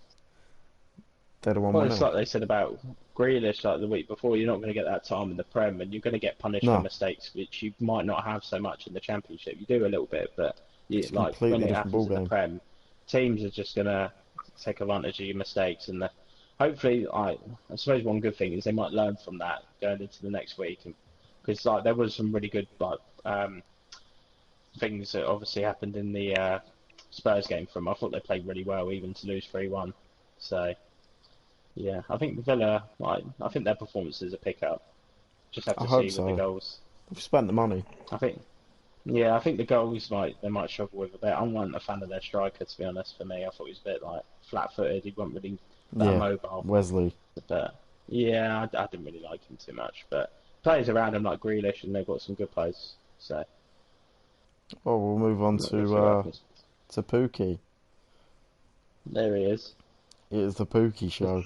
they'd have won well, one it's 0. like they said about Grealish like the week before. You're not going to get that time in the Prem, and you're going to get punished for No, mistakes which you might not have so much in the Championship. You do a little bit, but it's a like when completely it different ball happens in the game. Prem, teams are just going to take advantage of your mistakes, and hopefully, I suppose one good thing is they might learn from that going into the next week, because like there was some really good things that obviously happened in the Spurs game from. I thought they played really well, even to lose 3-1. So yeah, I think Villa, I think their performances are pick up. Just have I to hope see so. with the goals. We've spent the money. I think. Yeah, I think the goals they might struggle with a bit. I wasn't a fan of their striker, to be honest. For me, I thought he was a bit like flat-footed. He wasn't really that Yeah, mobile. Wesley. But yeah, I didn't really like him too much. But players around him like Grealish, and they've got some good players. So Well, we'll move on we'll see what happens. to Pookie. There he is. It is the Pookie show.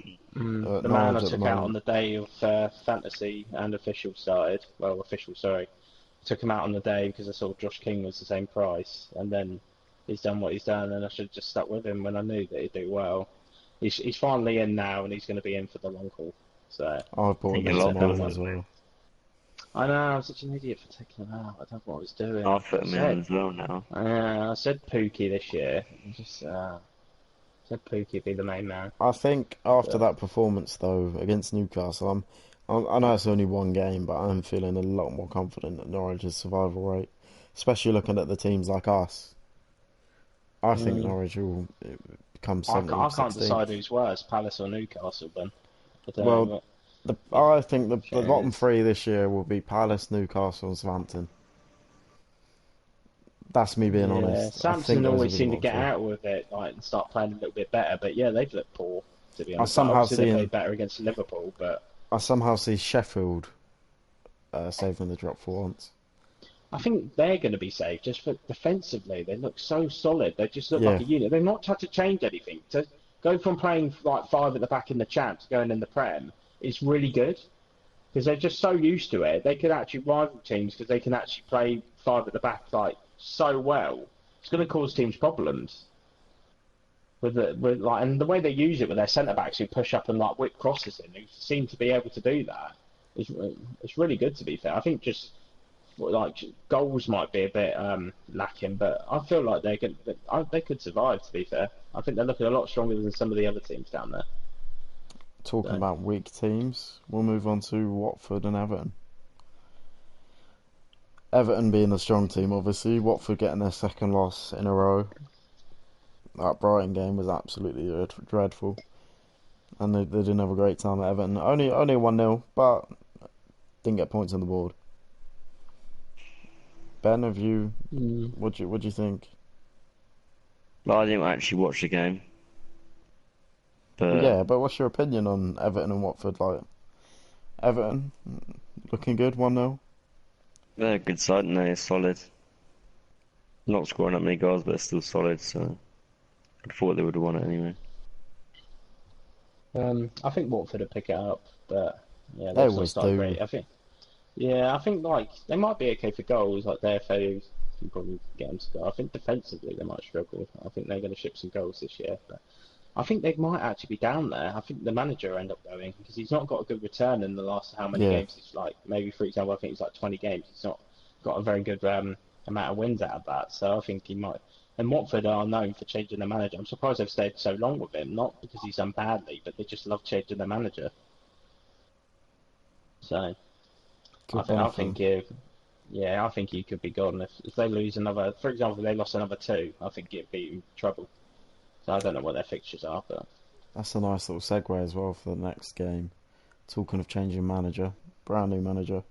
The At man I Norwich at the took out on moment. the day of fantasy and official started. Well, official, sorry. Took him out on the day because I saw Josh King was the same price, and then he's done what he's done, and I should have just stuck with him when I knew that he'd do well. He's finally in now, and he's going to be in for the long haul. So I've bought Take a him lot this more morning than as well. I know I'm such an idiot for taking him out. I don't know what I was doing. I'll put him in said, as well now. I said Pookie this year. I just said Pookie be the main man. I think after But that performance though against Newcastle, I know it's only one game, but I'm feeling a lot more confident at Norwich's survival rate, especially looking at the teams like us. I think Norwich will become I 17th, can't 16th. decide who's worse, Palace or Newcastle. Then I don't Well, know I think the it bottom is. three this year will be Palace, Newcastle, and Southampton. That's me being Yeah, honest. I think Samson those will always be the seemed to bottom get three. out with it, like and start playing a little bit better. But yeah, they've looked poor, to be I honest. Like, somehow obviously, they see played better against Liverpool, but Sheffield saving the drop for once. I think they're going to be safe just for defensively. They look so solid. They just look like Yeah, a unit. They've not had to change anything. To go from playing like five at the back in the Champs to going in the Prem is really good because they're just so used to it. They could actually rival teams because they can actually play five at the back like so well. It's going to cause teams problems with like and the way they use it with their centre backs who push up and like whip crosses in, who seem to be able to do that. It's really good to be fair. I think just like goals might be a bit lacking, but I feel like they could survive. To be fair, I think they're looking a lot stronger than some of the other teams down there. talking So, about weak teams, we'll move on to Watford and Everton. Everton being a strong team, obviously. Watford getting their second loss in a row. That Brighton game was absolutely dreadful, and they didn't have a great time at Everton. Only 1-0, but didn't get points on the board. Ben, have you? What do you think? Well, I didn't actually watch the game, but Yeah, but what's your opinion on Everton and Watford? Like Everton looking good, 1-0. they're a good side and they're solid. Not scoring that many goals, but they're still solid. So I thought they would have won it anyway. I think Watford will pick it up, but yeah, They they've not always started do. great. I think like they might be okay for goals. Like their failures can probably get them to go. I think defensively they might struggle. I think they're going to ship some goals this year, but I think they might actually be down there. I think the manager will end up going because he's not got a good return in the last how many Yeah, games. It's like maybe for example, I think it's like 20 games. He's not got a very good amount of wins out of that. So I think he might. And Watford are known for changing their manager. I'm surprised they've stayed so long with him, not because he's done badly, but they just love changing their manager. So good I one for think them. I think he could be gone if they lose another. For example, if they lost another two, I think it'd be in trouble. So I don't know what their fixtures are, but That's a nice little segue as well for the next game. Talking of changing manager, brand new manager,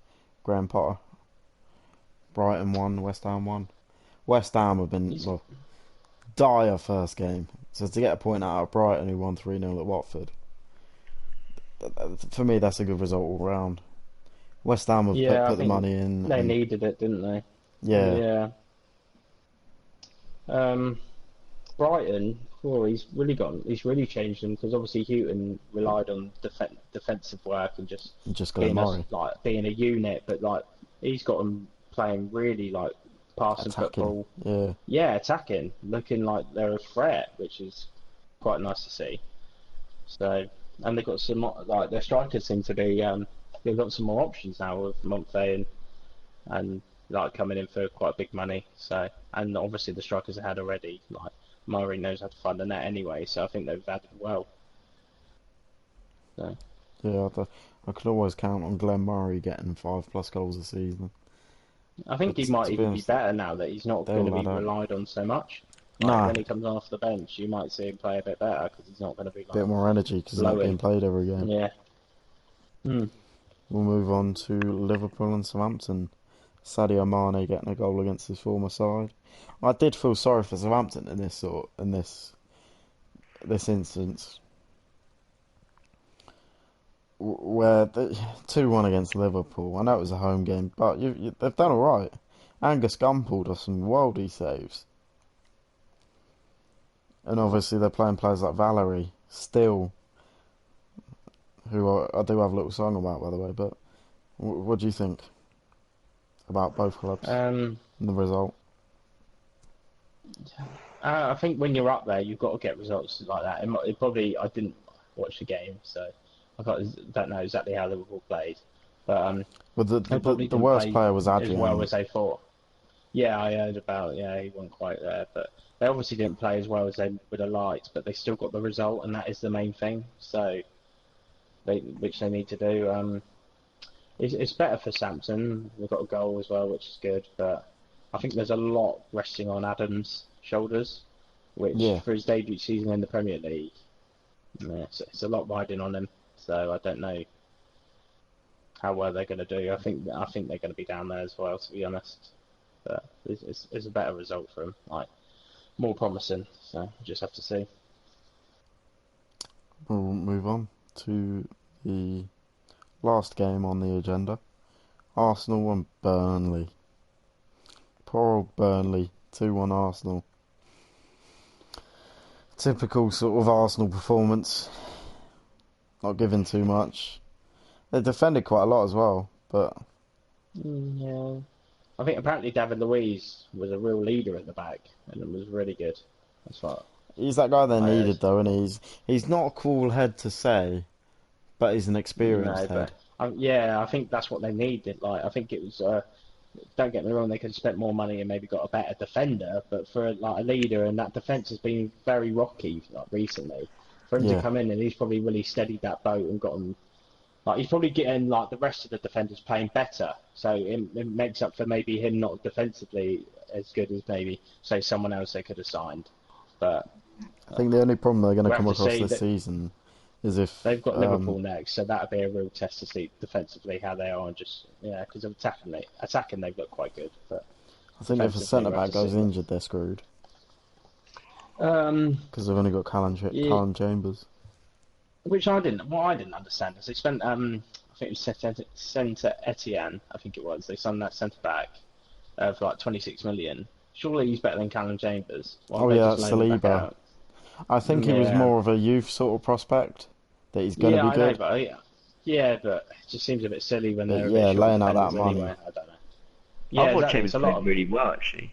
Graham Potter. Brighton won, West Ham won. West Ham have been, he's well, dire first game. So to get a point out of Brighton, who won 3-0 at Watford, for me, that's a good result all round. West Ham have yeah. I put the think money in, they and needed it, didn't they? yeah, Yeah. Um, Brighton, he's really changed them because obviously Houghton relied on defensive work and just you just got Murray being a unit, but like he's got them playing really like passing attacking. football. Yeah, Yeah, attacking, looking like they're a threat, which is quite nice to see. So, and they've got some like their strikers seem to be they've got some more options now with Monfey and like coming in for quite big money. So, and obviously the strikers they had already like Murray knows how to find the net anyway, so I think they've added well. So. Yeah, I could always count on Glenn Murray getting 5+ goals a season. I think But he might to be even be honest, better now that he's not going they'll to be add up. relied on so much. Like Nah, when he comes off the bench, you might see him play a bit better because he's not going to be like bit more energy because he's not being blowing. played every game. Yeah. Mm. We'll move on to Liverpool and Southampton. Sadio Mane getting a goal against his former side. I did feel sorry for Southampton in this instance, where 2-1 against Liverpool. I know it was a home game, but they've done all right. Angus Gumpel does some worldy saves, and obviously they're playing players like Valerie, Still, who I do have a little song about, by the way. But what do you think about both clubs Um, and the result? I think when you're up there, you've got to get results like that. It probably I didn't watch the game, so don't know exactly how Liverpool played, but But they probably the didn't worst play player was as well Adrian. as they thought. Yeah, I heard about. Yeah, he wasn't quite there, but they obviously didn't play as well as they would have liked. But they still got the result, and that is the main thing. So which they need to do. It's better for Samson. They've got a goal as well, which is good. But I think there's a lot resting on Adams' shoulders, which Yeah, for his debut season in the Premier League, yeah, it's a lot riding on him. So I don't know how well they're going to do. I think they're going to be down there as well, to be honest. But it's a better result for him, like more promising. So we'll just have to see. we'll move on to the last game on the agenda. Arsenal and Burnley. Poor old Burnley. 2-1 Arsenal. Typical sort of Arsenal performance. Not giving too much. They defended quite a lot as well, but Yeah. I think apparently David Luiz was a real leader at the back, and it was really good. That's what he's that guy they I heard. needed though, and he's not a cool head to say, but he's an experienced No, head. but yeah, I think that's what they needed. Like, I think it was. Don't get me wrong, they could have spent more money and maybe got a better defender, but for like a leader, and that defense has been very rocky like recently. For him to Yeah, come in and he's probably really steadied that boat and got him. Like he's probably getting like the rest of the defenders playing better, so it makes up for maybe him not defensively as good as maybe say someone else they could have signed. But I think the only problem they're going to we have come to across see this that season is if they've got Liverpool next, so that'll be a real test to see defensively how they are, and just because attacking they've looked quite good, but I think if a defensively centre we'll have back to goes see. injured, they're screwed Um, because they've only got yeah, Callum Chambers. what I didn't understand is they spent I think it was Centre Etienne, I think it was. They signed that centre back for like 26 million. Surely he's better than Callum Chambers. Why Oh don't they yeah, just that's loan him back Saliba. out? I think he was Yeah, more of a youth sort of prospect that he's going to yeah, be I know, good. but yeah, but it just seems a bit silly when But they're a bit yeah, short laying out that defenders money. anyway. I don't know. I Yeah, thought exactly. Chambers It's a lot played of. really well actually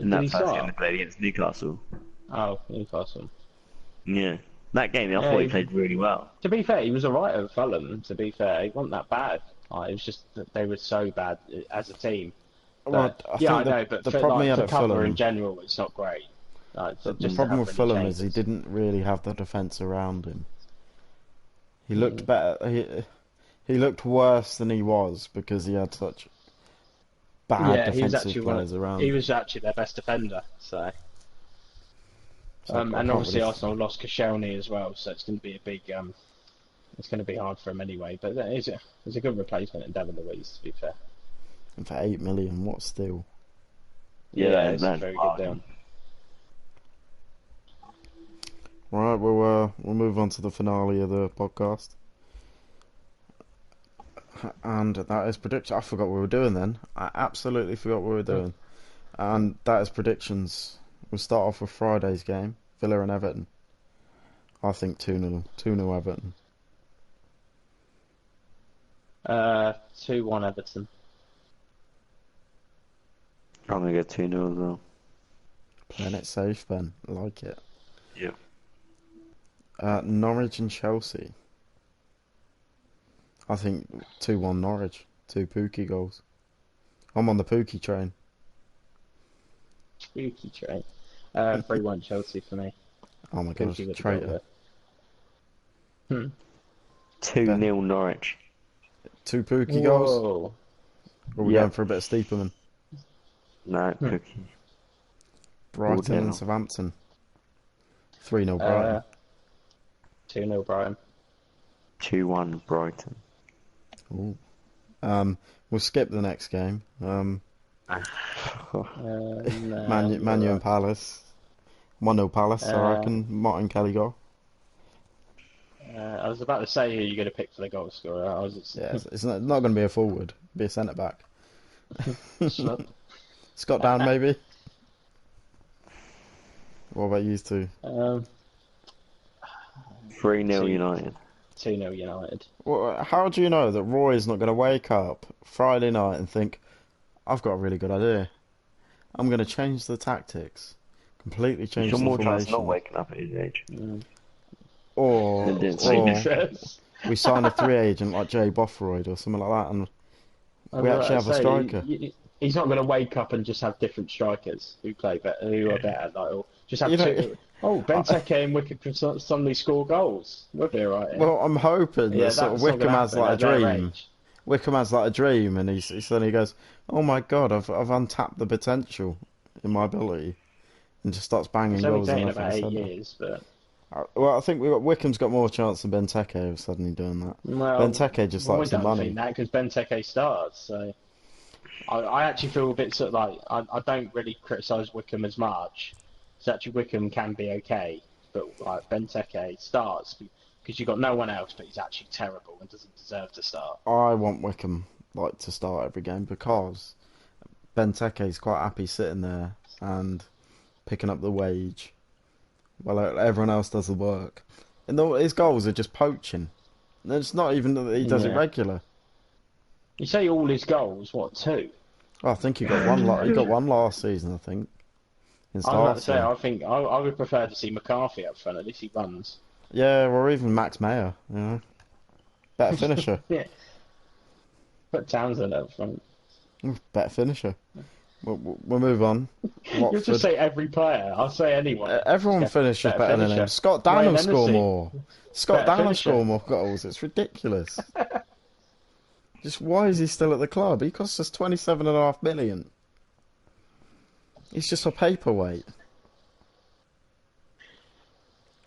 in Did he that first game they start? played against Newcastle. Oh, Newcastle. Yeah, that game I Yeah, thought he played really well. to be fair, he was alright at Fulham. To be fair, he wasn't that bad. It was just that they were so bad as a team. Well, But I yeah, think I know. But the for problem he like had for at cover in Fulham, general, it's not great. the Just to problem have with Reece Fulham is he Chambers. didn't really have the defence around him. He looked Mm. better. He looked worse than he was because he had such bad Yeah, he was defensive actually players he around him. was actually their best defender. So So I and can't obviously really. Arsenal lost Koscielny as well, so it's going to be a big it's going to be hard for him anyway. But it's a good replacement in David Luiz, to be fair. And for 8 million, what still? Yeah, Yeah, it's a that's very good deal. bargain. Right, we'll move on to the finale of the podcast, and that is prediction. I forgot what we were doing then. I absolutely forgot what we were doing, and that is predictions. We'll start off with Friday's game, Villa and Everton. I think 2-0, 2-0 Everton. 2-1 Everton. I'm gonna go 2-0 as well. Playing it safe, Ben. I like it. Yeah. Norwich and Chelsea. I think 2-1 Norwich. Two Pookie goals. I'm on the Pookie train. Spooky trait. 3-1 Chelsea for me. Oh my gosh, Pookie with a bit traitor. of a... 2-0 Norwich. 2 Pookie goals? Whoa. Or are we Yep. going for a bit of Steeperman? No, Pookie. Brighton and 4-0. Southampton. 3-0 Brighton. 2-0 Brighton. 2-1 Brighton. Ooh. We'll skip the next game. No, Manu and Palace. 1-0 Palace, I Uh, reckon. Martin Kelly goal. I was about to say who you're going to pick for the goal scorer. I was just... Yeah, it's not going to be a forward. Be a centre back. Scott. Scott Down, maybe. What about you two? 3-0 United. 2-0 United. Well, how do you know that Roy's not going to wake up Friday night and think, I've got a really good idea. I'm going to change the tactics. Completely change He's the got more chance formation. not waking up at his age. Or, It didn't So seem he or says. we sign a free agent like Jay Bothroyd or something like that, and I we was actually about have a to say, striker. He's not going to wake up and just have different strikers who play better, who are better. Like, or just have You know- two. Oh, Benteke and Wickham can suddenly score goals. We'll be alright. Yeah. Well, I'm hoping Yeah, that sort of that's not Wickham gonna has happen like a at their dream. age. Wickham has like a dream, and he suddenly goes, "Oh my God, I've untapped the potential in my ability," and just starts banging It's only goals. taken left, about right, 8 and centre. years, but Well, I think Wickham's got more chance than Benteke of suddenly doing that. well, Benteke just we likes the don't money. think that because Benteke starts. So I actually feel a bit sort of like I don't really criticise Wickham as much. So actually Wickham can be okay, but like Benteke starts because you've got no one else, but he's actually terrible and doesn't deserve to start. I want Wickham like to start every game because Benteke's quite happy sitting there and picking up the wage, while everyone else does the work. And his goals are just poaching. And it's not even that he does it Yeah. regular. You say all his goals, what 2? Oh, I think he got one. He got one last season, I think. In I was about to say, starting. I think I would prefer to see McCarthy up front. At least he runs. Yeah, or even Max Meyer. You know, better finisher. Yeah. Put Townsend up front. Better finisher. We'll move on. You'll Watford. just say every player. I'll say anyone. Everyone Yeah, finishes better better than him. finisher. Scott Dan Wayne will score Hennessy. more. Scott Better Dan will finisher. score more goals. It's ridiculous. Just why is he still at the club? He costs us 27.5 million. He's just a paperweight.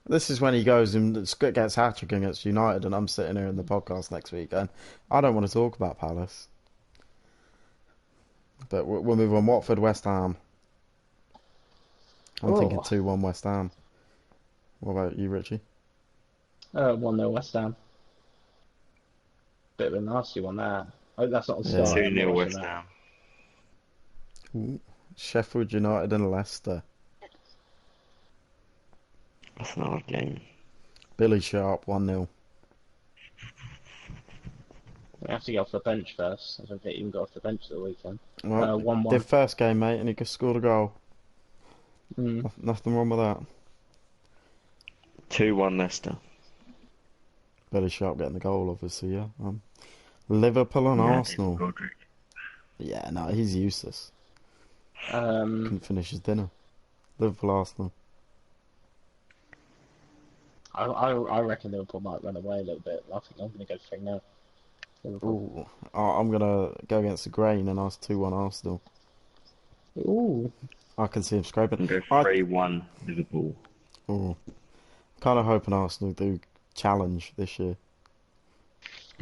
This is when he goes and gets hat-trick against United, and I'm sitting here in the podcast next week and I don't want to talk about Palace. But we'll move on. Watford, West Ham. I'm thinking 2-1 West Ham. What about you, Ritchie? 1-0 West Ham. Bit of a nasty one there. I hope that's not a Yeah. start. 2-0 West Ham. Ooh. Sheffield United and Leicester. That's an odd game. Billy Sharp, 1-0. We have to get off the bench first. I don't think he even got off the bench at the weekend. Well, 1-1. did first game, mate, and he just scored a goal. Mm. Nothing wrong with that. 2-1 Leicester. Billy Sharp getting the goal, obviously, yeah. Liverpool and Arsenal. Roderick. Yeah, no, he's useless. Um, Couldn't finish his dinner. Liverpool, Arsenal. I reckon Liverpool might run away a little bit. I think I'm going to go 3-0. Liverpool. Ooh, I'm going to go against the grain and ask 2-1 Arsenal. Ooh. I can see him scraping. And go 3-1 Liverpool. Ooh. Kind of hoping Arsenal do challenge this year.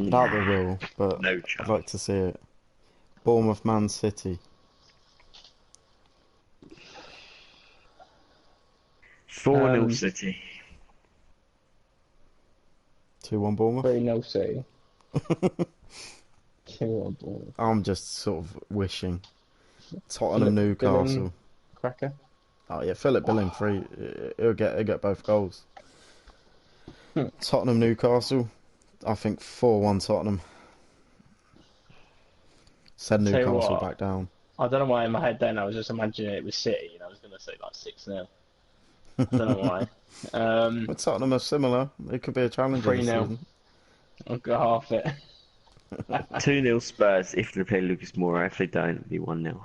Doubt they will, but No I'd chance. like to see it. Bournemouth, Man City. 4-0 City. 2-1 Bournemouth. 3-0 City. 2-1 Bournemouth. I'm just sort of wishing. Tottenham, Newcastle. Cracker. Oh yeah, Philip Billing free. He'll get both goals. Tottenham, Newcastle. I think 4-1 Tottenham. Send Tell you Newcastle what. back down. I don't know why in my head then I was just imagining it was City and I was going to say like 6-0. I don't know why. But Tottenham are similar. It could be a challenge. 3-0. I'll go half it. 2-0 Spurs if they play Lucas Moura. If they don't, it'll be 1-0.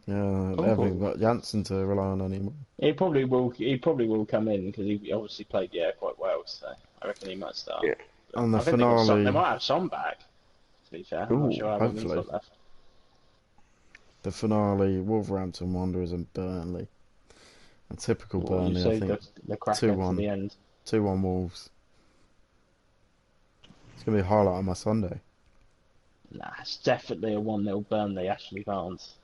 Yeah, they haven't even Oh, got Janssen to rely on anymore. he probably will. He probably will come in because he obviously played quite well. So I reckon he might start. Yeah. But And the I think they got some. They finale, might have some back. To be fair, I'm not Ooh. sure how long he's hopefully, got left. Wolverhampton Wanderers and Burnley. And typical What you Burnley, I say think the cracker to 2-1, the end. 2-1 Wolves. It's gonna be a highlight on my Sunday. Nah, it's definitely a 1-0 Burnley. Ashley Barnes.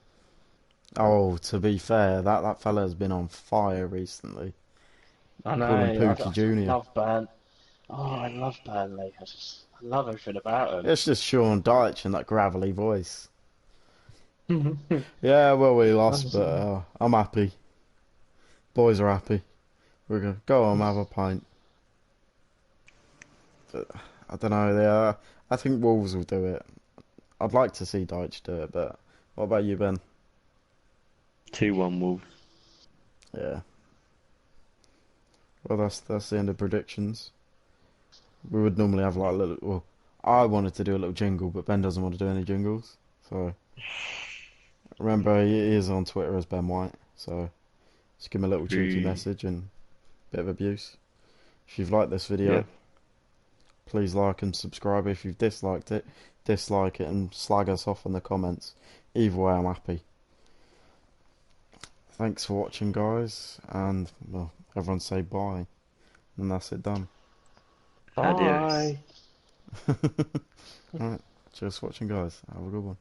Oh, to be fair, that fella has been on fire recently. I I know. call him I Pookie Junior. love Burn. Oh, I love Burnley. I love everything about It's just Sean Dyche and that gravelly voice. him. Yeah, well, we lost, but Honestly. I'm happy. Boys are happy. We're gonna go on, have a pint. But, I don't know. I think Wolves will do it. I'd like to see Dyche do it, but what about you, Ben? 2-1 Wolves. Yeah. Well, that's the end of predictions. We would normally have like a little. Well, I wanted to do a little jingle, but Ben doesn't want to do any jingles. So remember, he is on Twitter as Ben White. So just give him a little cheeky True. message and a bit of abuse. If you've liked this video, Yep. please like and subscribe. If you've disliked it, dislike it and slag us off in the comments. Either way, I'm happy. Thanks for watching, guys, and well, everyone say bye, and that's it done. Adios. Bye. Alright, cheers for watching, guys. Have a good one.